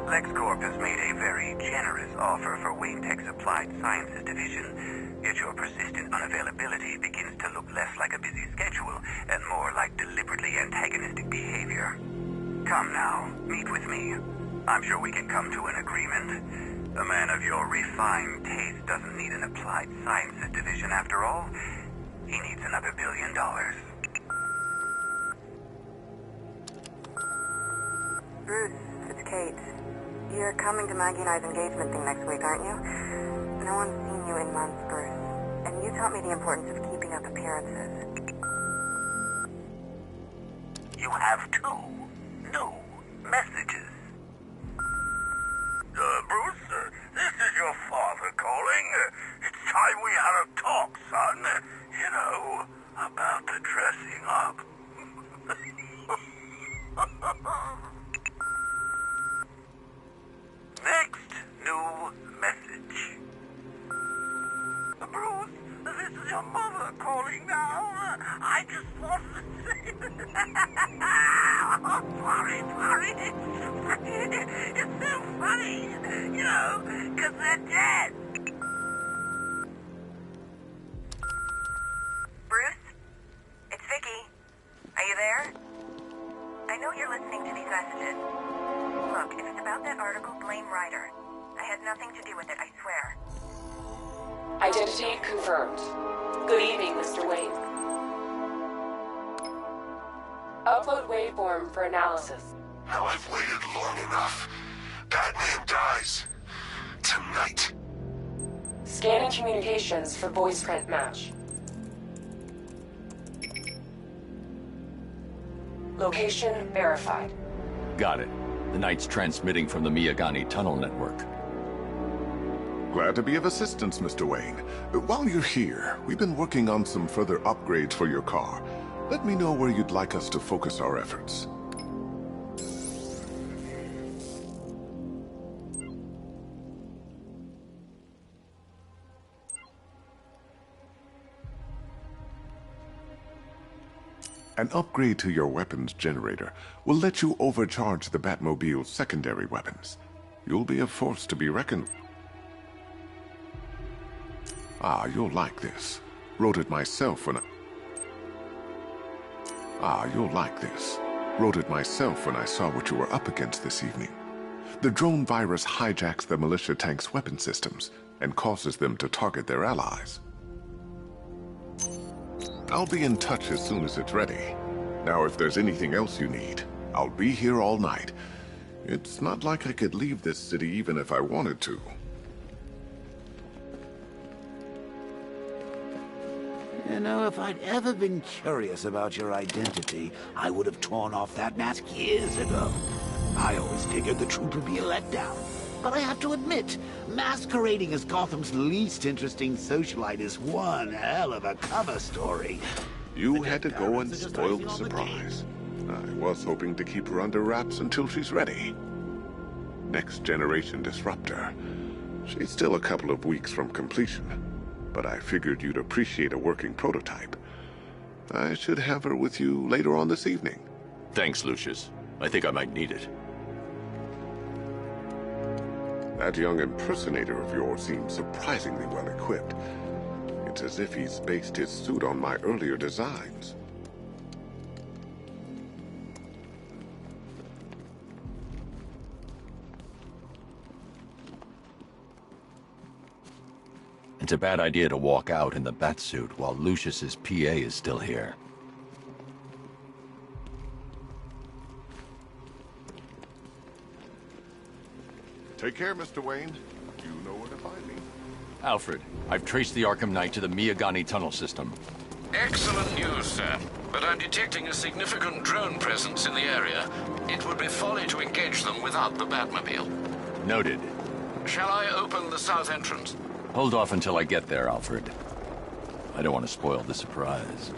LexCorp has made a very generous offer for Wayne Tech's Applied Sciences division, yet your persistent unavailability begins to look less like a busy schedule and more like deliberately antagonistic behavior. Come now, meet with me. I'm sure we can come to an agreement. A man of your refined taste doesn't need an Applied Sciences division after all. He needs another $1 billion. Bruce, it's Kate. You're coming to Maggie and I's engagement thing next week, aren't you? No one's seen you in months, Bruce. And you taught me the importance of keeping up appearances. You have 2 new messages. Bruce, this is your father calling. It's time we had a talk, son. You know, about the dressing up. Next new message. Bruce, this is your mother calling now. I just want to say... Oh, sorry. It's so funny, you know, because they're dead. Bruce? It's Vicky. Are you there? I know you're listening to these messages. Look, if it's about that article, blame Ryder. I had nothing to do with it, I swear. Identity confirmed. Good evening, Mr. Wayne. Upload waveform for analysis. Now I've waited long enough. Batman dies. Tonight. Scanning communications for voice print match. Location verified. Got it. The Knight's transmitting from the Miyagani tunnel network. Glad to be of assistance, Mr. Wayne. While you're here, we've been working on some further upgrades for your car. Let me know where you'd like us to focus our efforts. An upgrade to your weapons generator will let you overcharge the Batmobile's secondary weapons. You'll be a force to be reckoned with. Ah, you'll like this. Wrote it myself when I saw what you were up against this evening. The drone virus hijacks the militia tank's weapon systems and causes them to target their allies. I'll be in touch as soon as it's ready. Now, if there's anything else you need, I'll be here all night. It's not like I could leave this city even if I wanted to. You know, if I'd ever been curious about your identity, I would have torn off that mask years ago. I always figured the truth would be a letdown. But I have to admit, masquerading as Gotham's least interesting socialite is one hell of a cover story. You had to go and spoil the surprise. I was hoping to keep her under wraps until she's ready. Next generation disruptor. She's still a couple of weeks from completion, but I figured you'd appreciate a working prototype. I should have her with you later on this evening. Thanks, Lucius. I think I might need it. That young impersonator of yours seems surprisingly well equipped. It's as if he's based his suit on my earlier designs. It's a bad idea to walk out in the Batsuit while Lucius's PA is still here. Take care, Mr. Wayne. You know where to find me. Alfred, I've traced the Arkham Knight to the Miyagani tunnel system. Excellent news, sir. But I'm detecting a significant drone presence in the area. It would be folly to engage them without the Batmobile. Noted. Shall I open the south entrance? Hold off until I get there, Alfred. I don't want to spoil the surprise.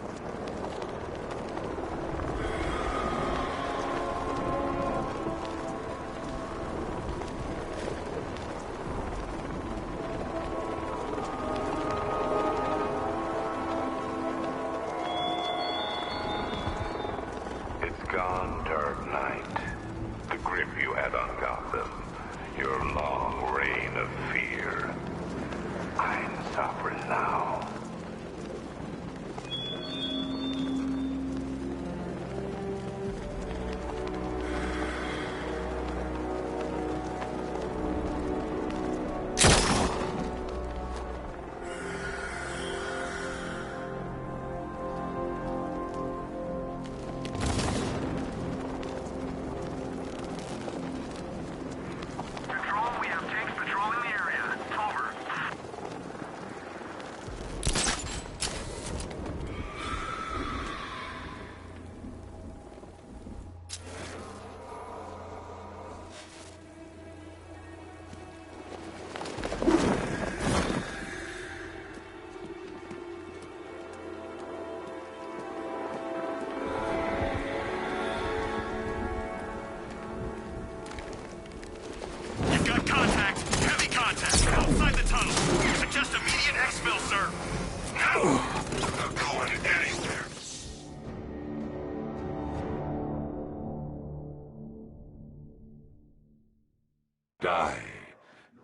Die,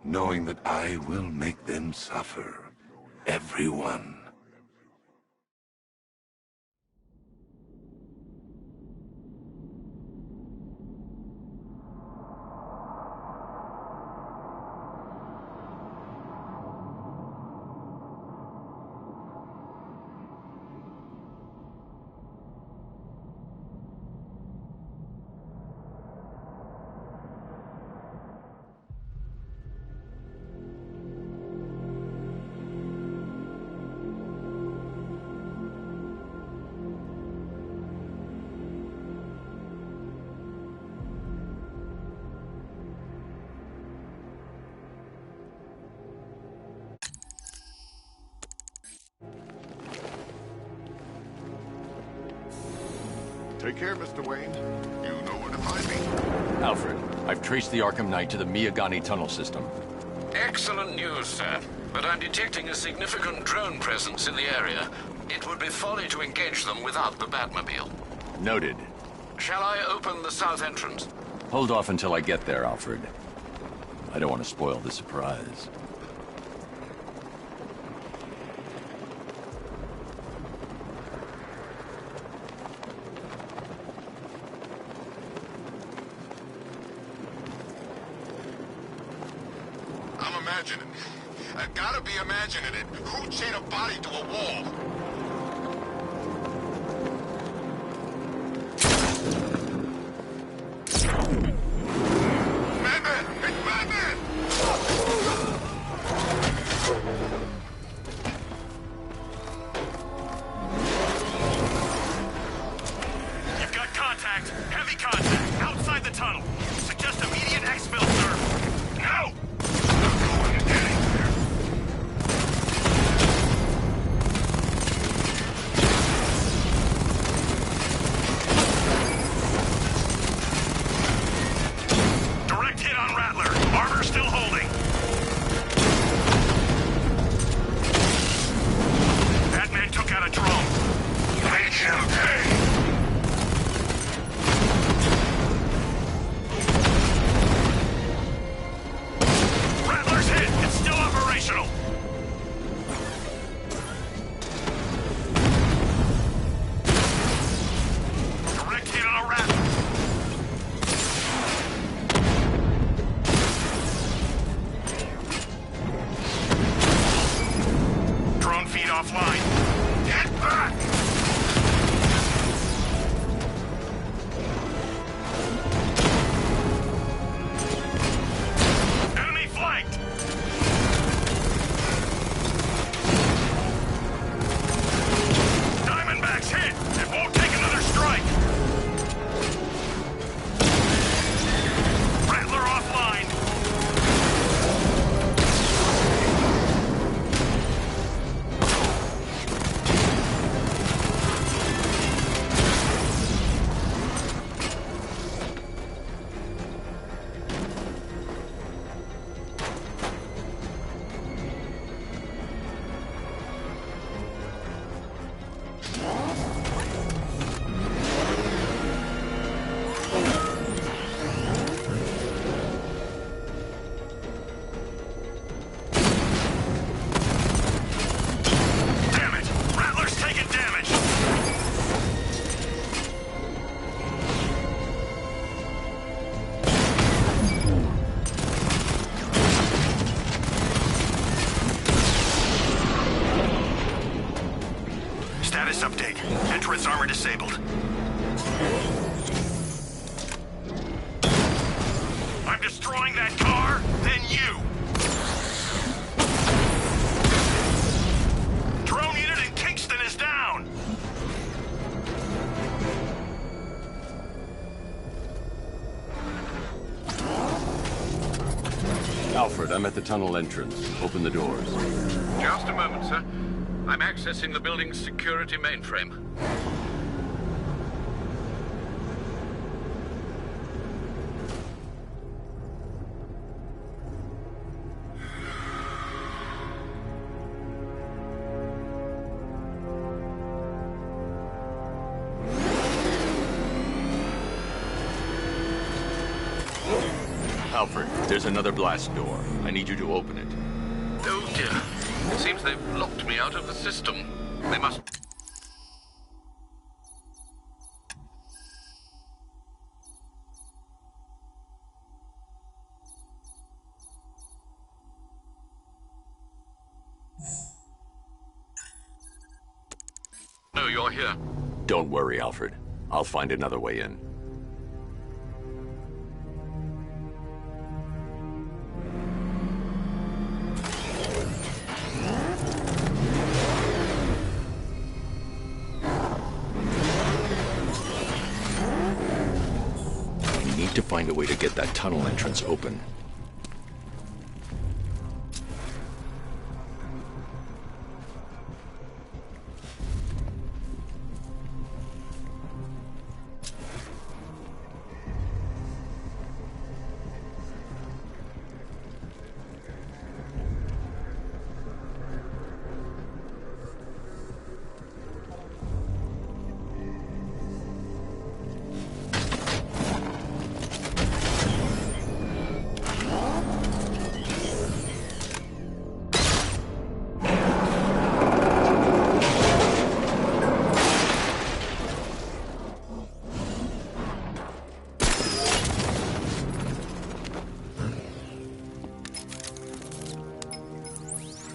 knowing that I will make them suffer. Everyone. Take care, Mr. Wayne. You know where to find me. Alfred, I've traced the Arkham Knight to the Miyagani tunnel system. Excellent news, sir. But I'm detecting a significant drone presence in the area. It would be folly to engage them without the Batmobile. Noted. Shall I open the south entrance? Hold off until I get there, Alfred. I don't want to spoil the surprise. I've gotta be imagining it. Who chained a body to a wall? Madman! It's Madman! You've got contact. Heavy contact. Outside the tunnel. Suggest immediate exfil, sir. No! Armor disabled. I'm destroying that car, then you. Drone unit in Kingston is down. Alfred, I'm at the tunnel entrance. Open the doors. Just a moment, sir. I'm accessing the building's security mainframe. Alfred, there's another blast door. I need you to open it. Oh dear. It seems they've locked me out of the system. They must... No, you're here. Don't worry, Alfred. I'll find another way in. To find a way to get that tunnel entrance open.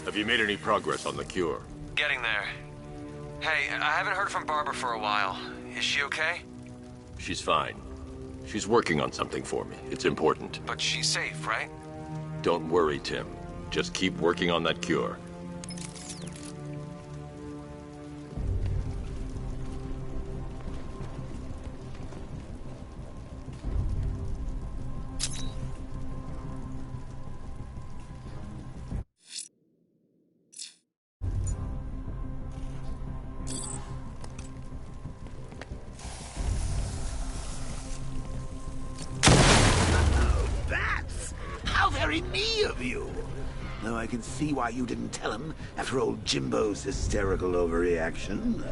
Have you made any progress on the cure? Getting there. Hey, I haven't heard from Barbara for a while. Is she okay? She's fine. She's working on something for me. It's important. But she's safe, right? Don't worry, Tim. Just keep working on that cure. Me of you. Though I can see why you didn't tell him after old Jimbo's hysterical overreaction.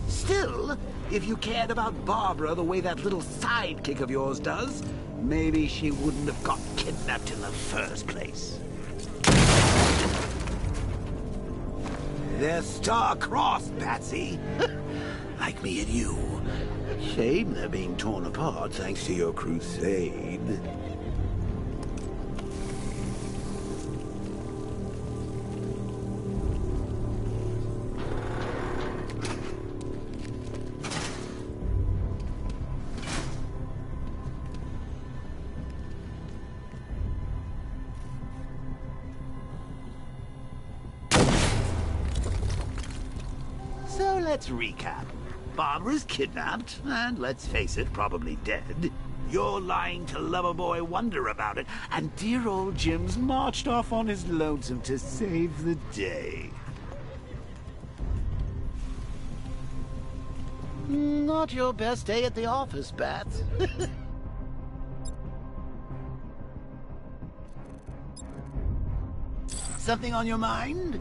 Still, if you cared about Barbara the way that little sidekick of yours does, maybe she wouldn't have got kidnapped in the first place. They're star-crossed, Patsy. Like me and you. Shame they're being torn apart thanks to your crusade. So let's recap. Barbara's kidnapped, and let's face it, probably dead. You're lying to Loverboy Wonder about it, and dear old Jim's marched off on his lonesome to save the day. Not your best day at the office, Bats. Something on your mind?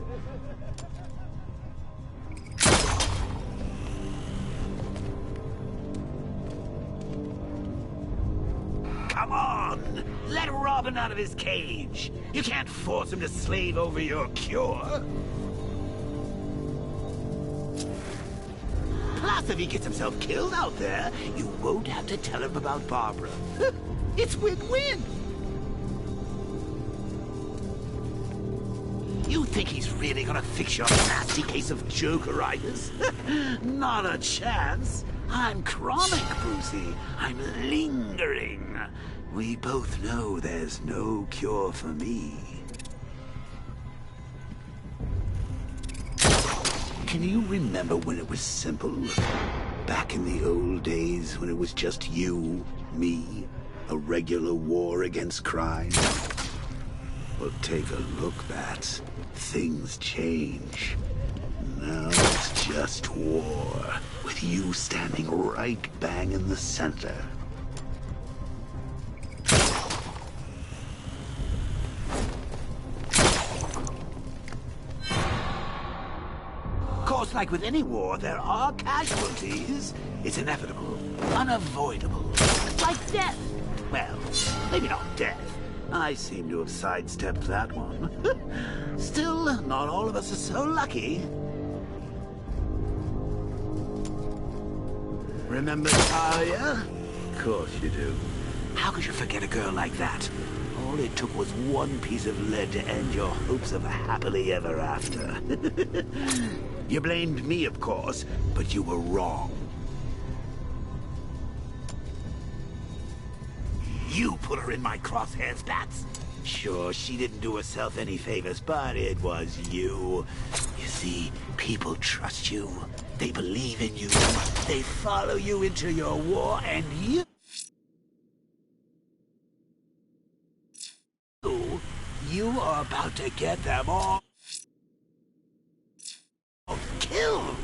Come on! Let Robin out of his cage! You can't force him to slave over your cure! Plus, if he gets himself killed out there, you won't have to tell him about Barbara. It's win-win! You think he's really gonna fix your nasty case of jokeritis? Not a chance. I'm chronic, Brucey. I'm lingering. We both know there's no cure for me. Can you remember when it was simple? Back in the old days when it was just you, me, a regular war against crime? Well, take a look, Bats. Things change. Now it's just war, with you standing right bang in the center. Of course, like with any war, there are casualties. It's inevitable, unavoidable. Like death. Well, maybe not death. I seem to have sidestepped that one. Still, not all of us are so lucky. Remember Talia? Of course you do. How could you forget a girl like that? All it took was one piece of lead to end your hopes of a happily ever after. You blamed me, of course, but you were wrong. You put her in my crosshairs, Bats. Sure, she didn't do herself any favors, but it was you. You see, people trust you. They believe in you. They follow you into your war, and you are about to get them all killed.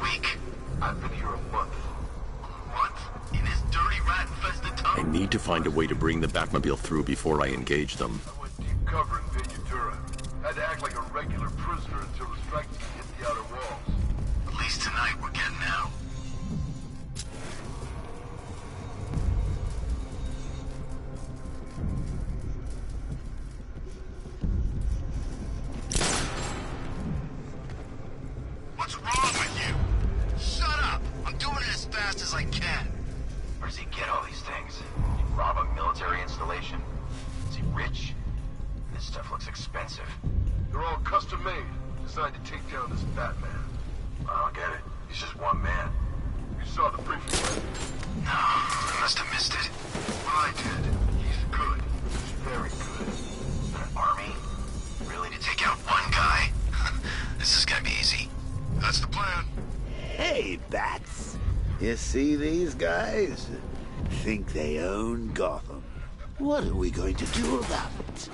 week. I've been here a month. What? In this dirty rat-infested I tunnel? need to find a way to bring the Batmobile through before I engage them. I went deep cover in Venutura. Had to act like a regular prisoner until the strike team hit the outer walls. At least tonight we're getting out. What's wrong with you? Shut up! I'm doing it as fast as I can. Where does he get all these things? Did he rob a military installation? Is he rich? This stuff looks expensive. They're all custom made, designed to take down this Batman. I don't get it. He's just one man. You saw the briefing. No, I must have missed it. Well, I did. He's good. He's very good. An army? Really, to take out one guy? This is gonna be easy. That's the plan. Hey, Bats. You see these guys? Think they own Gotham. What are we going to do about it?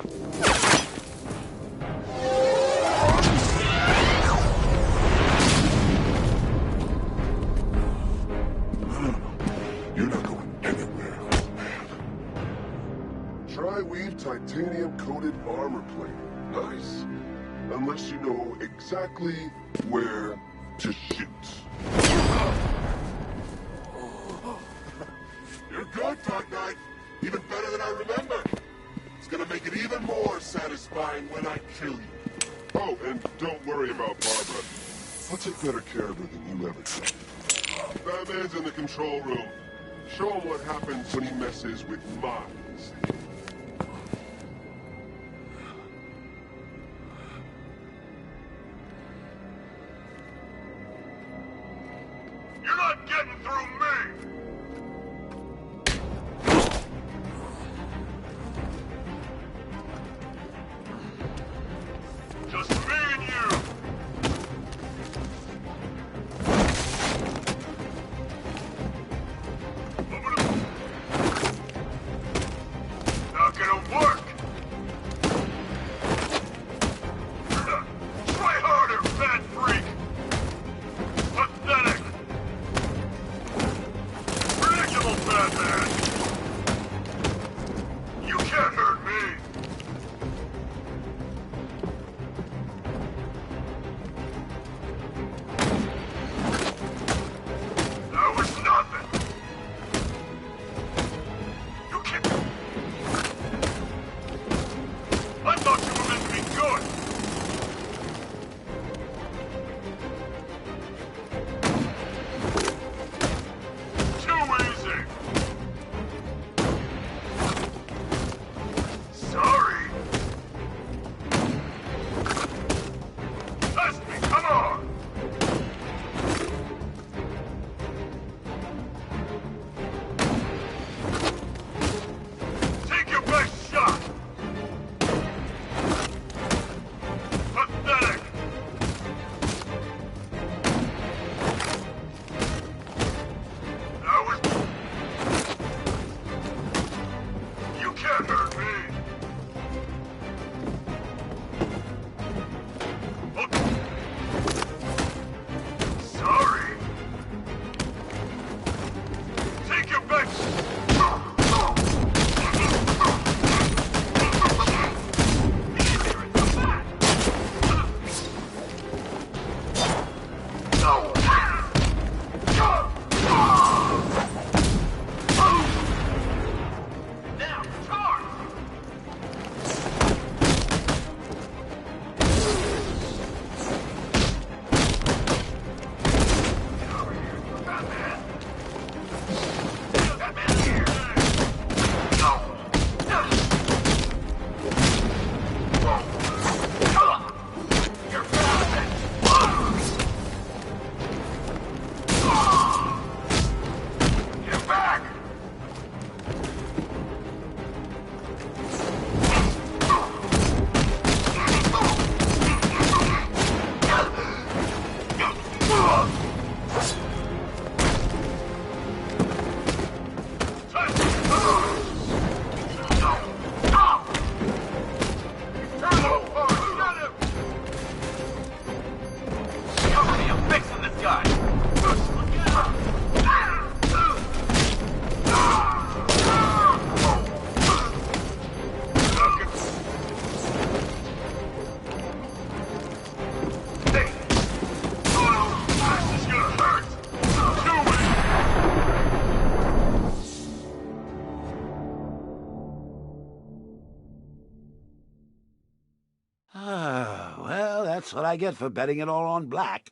You're not going anywhere, man. Tri-weave titanium-coated armor plate. Nice. Unless you know exactly where to shoot. You're good, Dark Knight. Even better than I remember. It's gonna make it even more satisfying when I kill you. Oh, and don't worry about Barbara. I'll take better care of her than you ever did. Batman's in the control room. Show him what happens when he messes with minds. You're not getting through me! Just me and you! Not gonna work! Try harder, fat freak! Pathetic! Predictable, Batman! You can't hurt me! That was nothing! You can't... I thought you were meant to be good! Too easy! Sorry! Test me, come on! Take your best shot! Pathetic! That was... You can't hurt me! Oh. Sorry! Take your best... Now, charge! Get over here, Batman! Batman here! No! You're Batman! Get back! I'm fixing this guy! That's what I get for betting it all on black.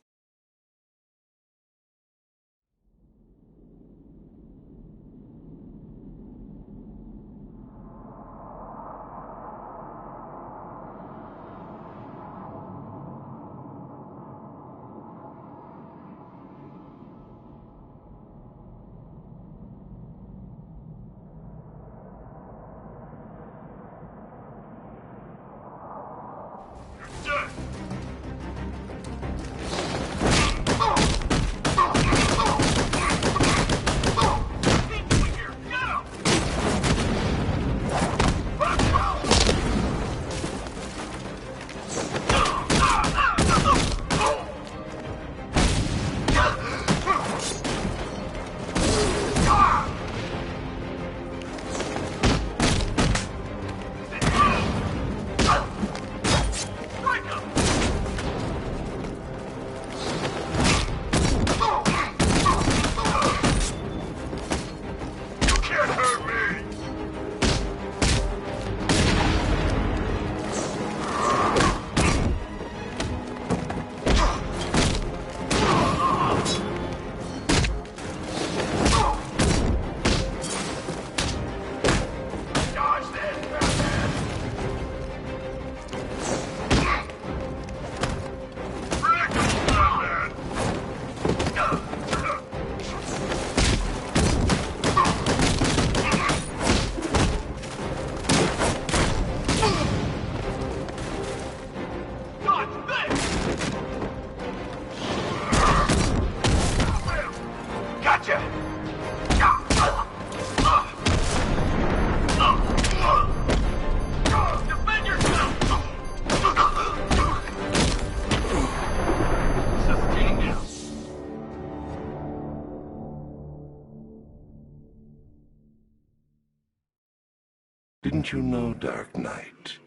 Didn't you know, Dark Knight?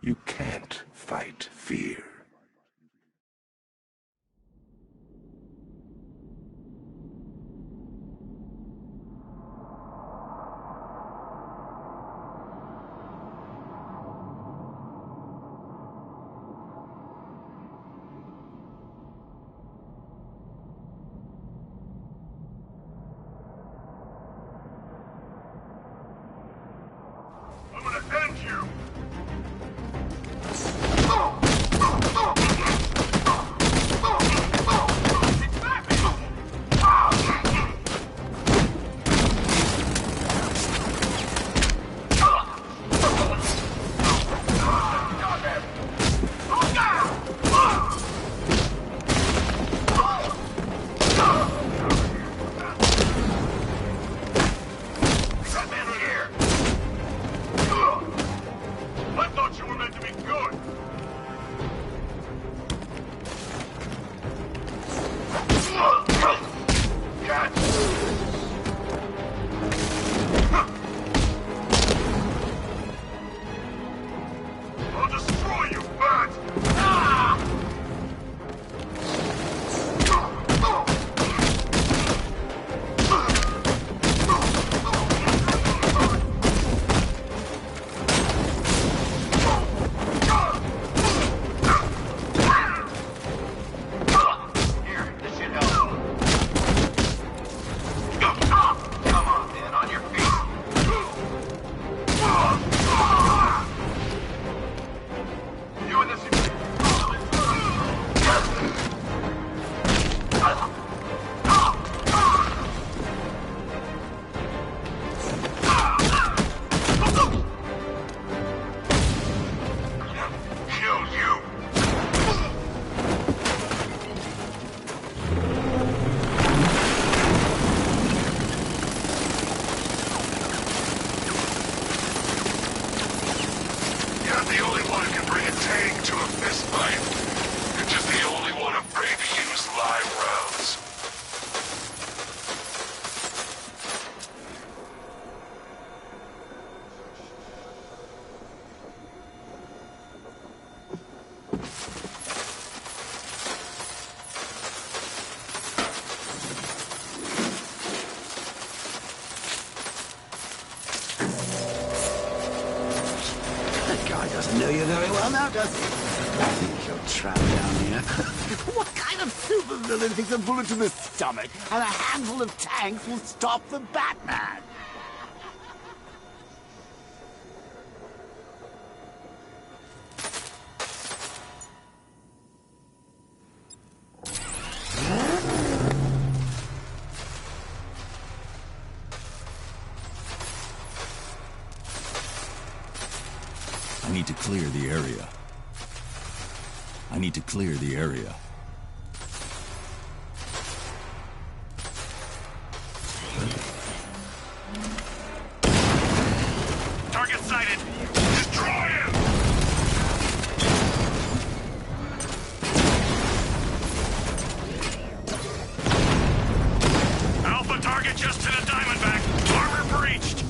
You can't fight fear. Doesn't know you very well now, does he? you're trapped down here. What kind of supervillain thinks a bullet to the stomach and a handful of tanks will stop the Batman? I need to clear the area. I need to clear the area. Target sighted. Destroy him! Alpha target just to the Diamondback. Armor breached.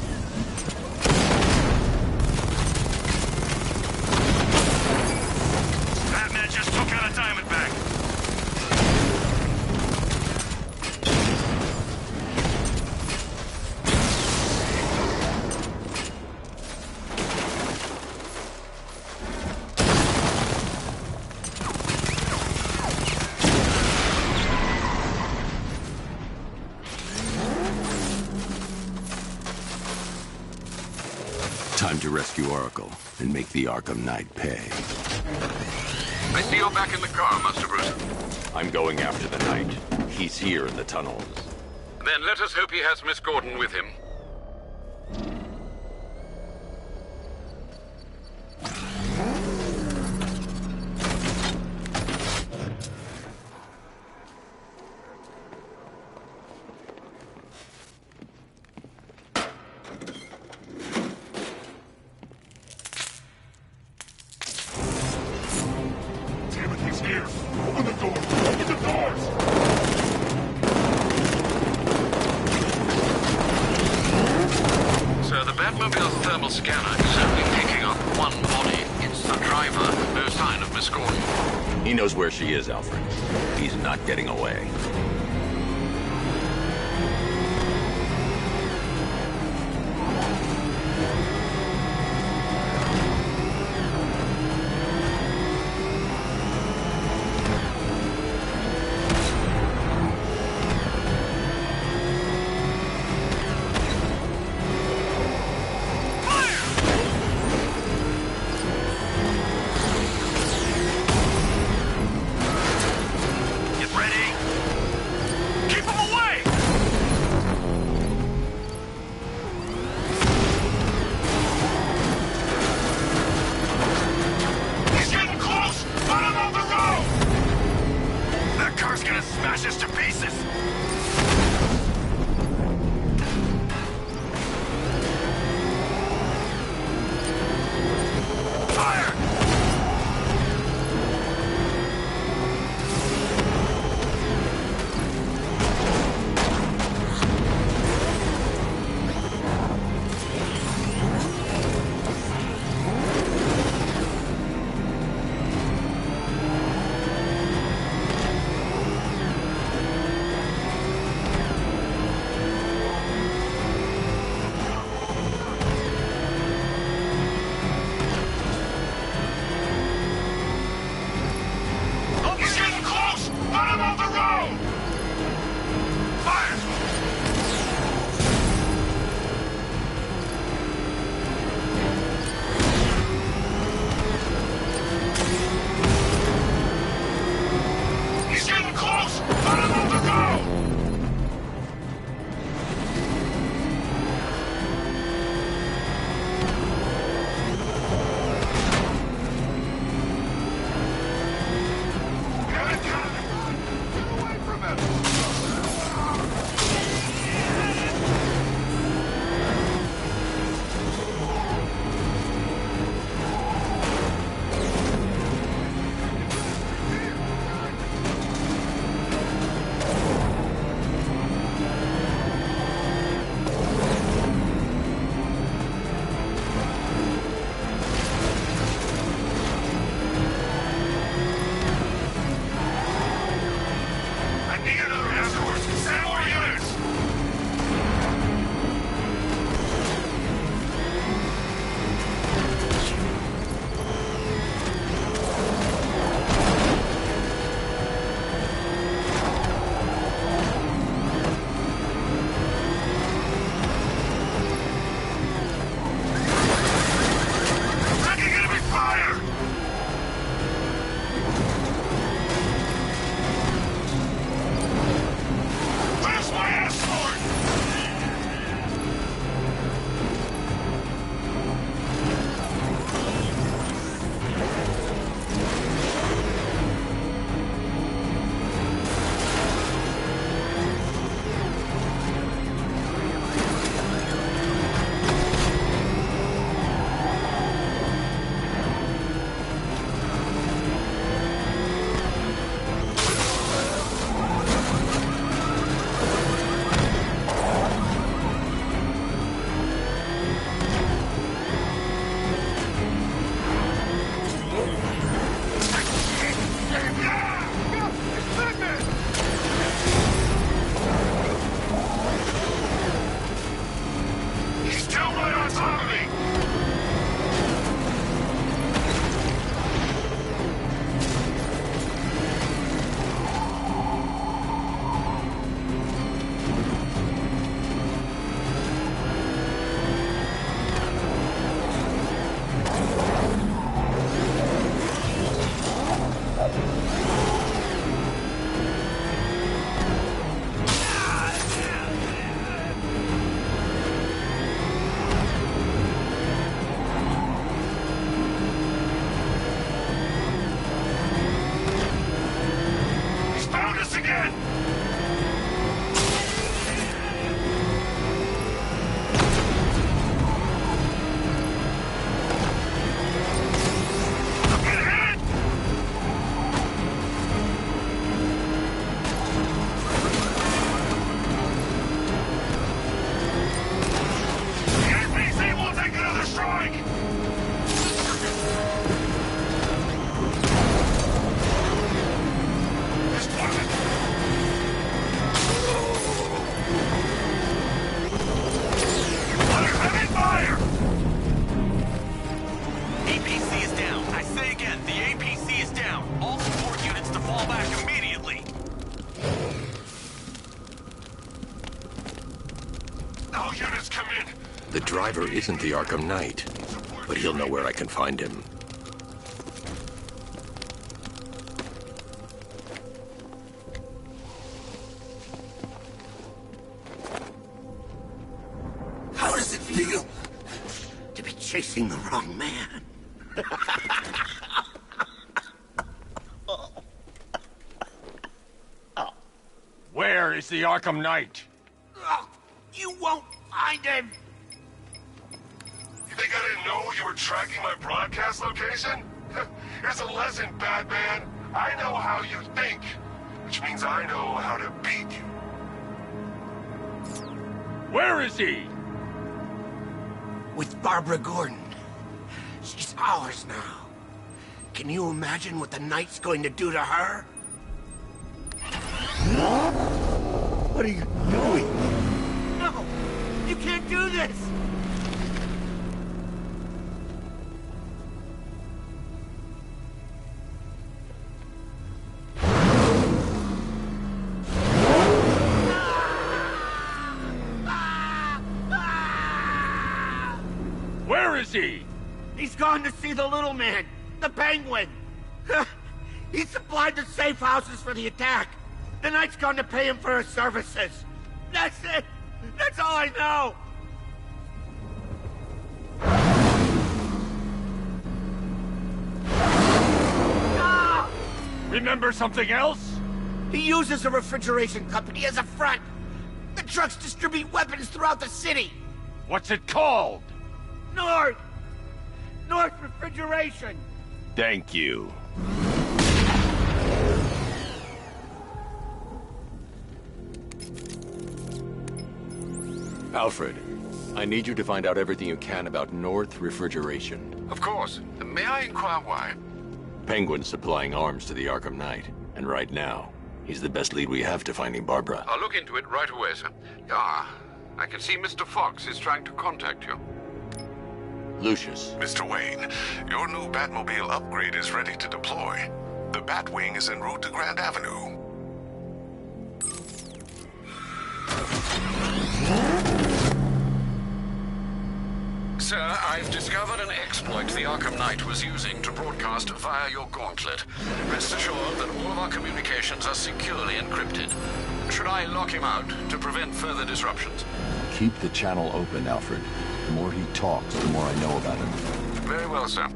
Batman just took out a Diamondback. Time to rescue Oracle and make the Arkham Knight pay. I see you're back in the car, Master Bruce. I'm going after the Knight. He's here in the tunnels. Then let us hope he has Miss Gordon with him. Damn it, he's here! Open the door! Open the doors! So the Batmobile's thermal scanner is only picking up one body. It's the driver. No sign of Miss Gordon. He knows where she is, Alfred. He's not getting away. Get ready! Keep him away! He's getting close! Put him on the road! That car's gonna smash us to pieces! Fire! again! The driver isn't the Arkham Knight, but he'll know where I can find him. How does it feel to be chasing the wrong man? Where is the Arkham Knight? You won't find him! You think I didn't know you were tracking my broadcast location? Here's a lesson, Batman. I know how you think, which means I know how to beat you. Where is he? With Barbara Gordon. She's ours now. Can you imagine what the Knight's going to do to her? What are you doing? No! You can't do this! Where is he? He's gone to see the little man, the Penguin. He supplied the safe houses for the attack. The Knight's gone to pay him for his services. That's it. That's all I know. Ah! Remember something else? He uses a refrigeration company as a front. The trucks distribute weapons throughout the city. What's it called? North Refrigeration. Thank you. Alfred, I need you to find out everything you can about North Refrigeration. Of course. May I inquire why? Penguin's supplying arms to the Arkham Knight, and right now, he's the best lead we have to finding Barbara. I'll look into it right away, sir. Ah, I can see Mr. Fox is trying to contact you. Lucius. Mr. Wayne, your new Batmobile upgrade is ready to deploy. The Batwing is en route to Grand Avenue. Sir, I've discovered an exploit the Arkham Knight was using to broadcast via your gauntlet. Rest assured that all of our communications are securely encrypted. Should I lock him out to prevent further disruptions? Keep the channel open, Alfred. The more he talks, the more I know about him. Very well, sir.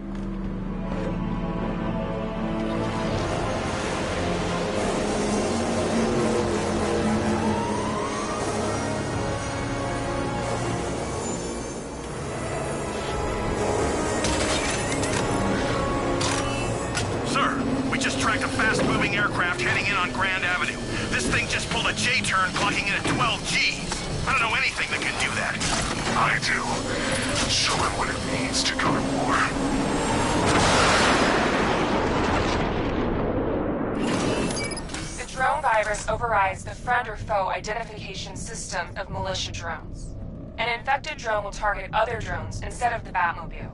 fast-moving aircraft heading in on Grand Avenue. This thing just pulled a J-turn, clocking in at 12 Gs. I don't know anything that can do that. I do. Show him what it means to go to war. The drone virus overrides the friend or foe identification system of militia drones. An infected drone will target other drones instead of the Batmobile.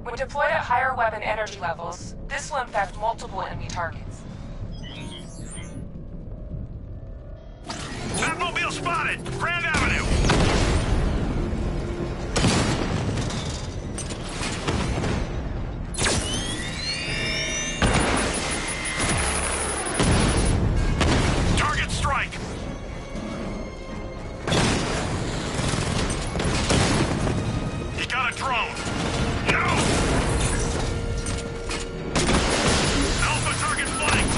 When deployed at higher weapon energy levels, this will infect multiple enemy targets. Batmobile spotted! Grand Avenue! Target strike! He got a drone! No! Alpha target flanked!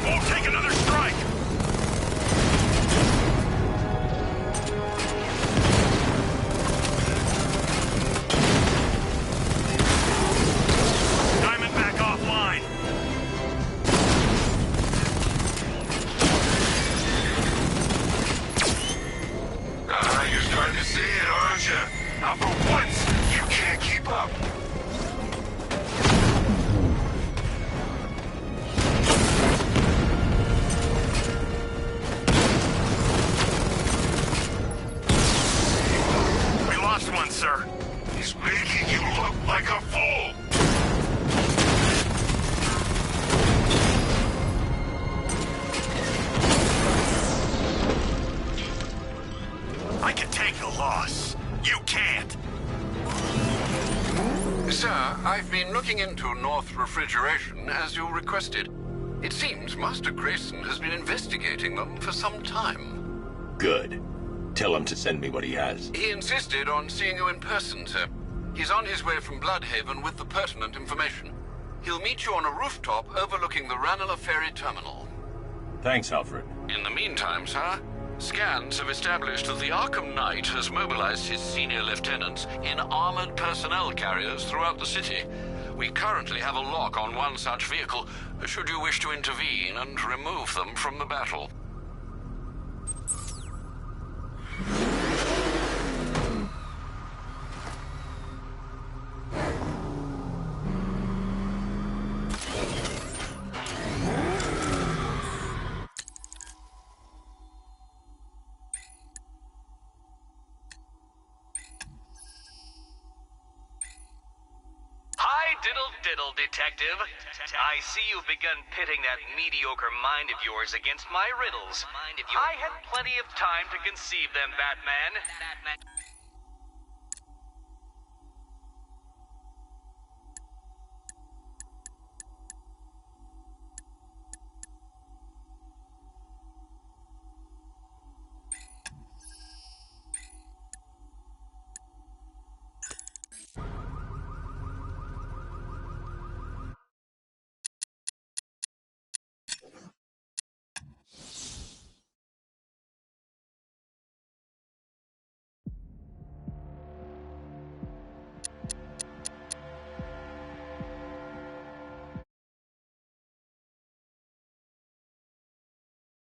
won't take another strike! Diamondback offline! You're starting to see it, aren't you? Now for once, you can't keep up. We lost one, sir. He's making you look like a fool. I can take the loss. You can't. Sir, I've been looking into North Refrigeration as you requested. It seems Master Grayson has been investigating them for some time. Good. Tell him to send me what he has. He insisted on seeing you in person, sir. He's on his way from Bloodhaven with the pertinent information. He'll meet you on a rooftop overlooking the Ranelagh Ferry Terminal. Thanks, Alfred. In the meantime, sir, scans have established that the Arkham Knight has mobilized his senior lieutenants in armored personnel carriers throughout the city. We currently have a lock on one such vehicle, should you wish to intervene and remove them from the battle. Diddle, detective. I see you've begun pitting that mediocre mind of yours against my riddles. I had plenty of time to conceive them, Batman.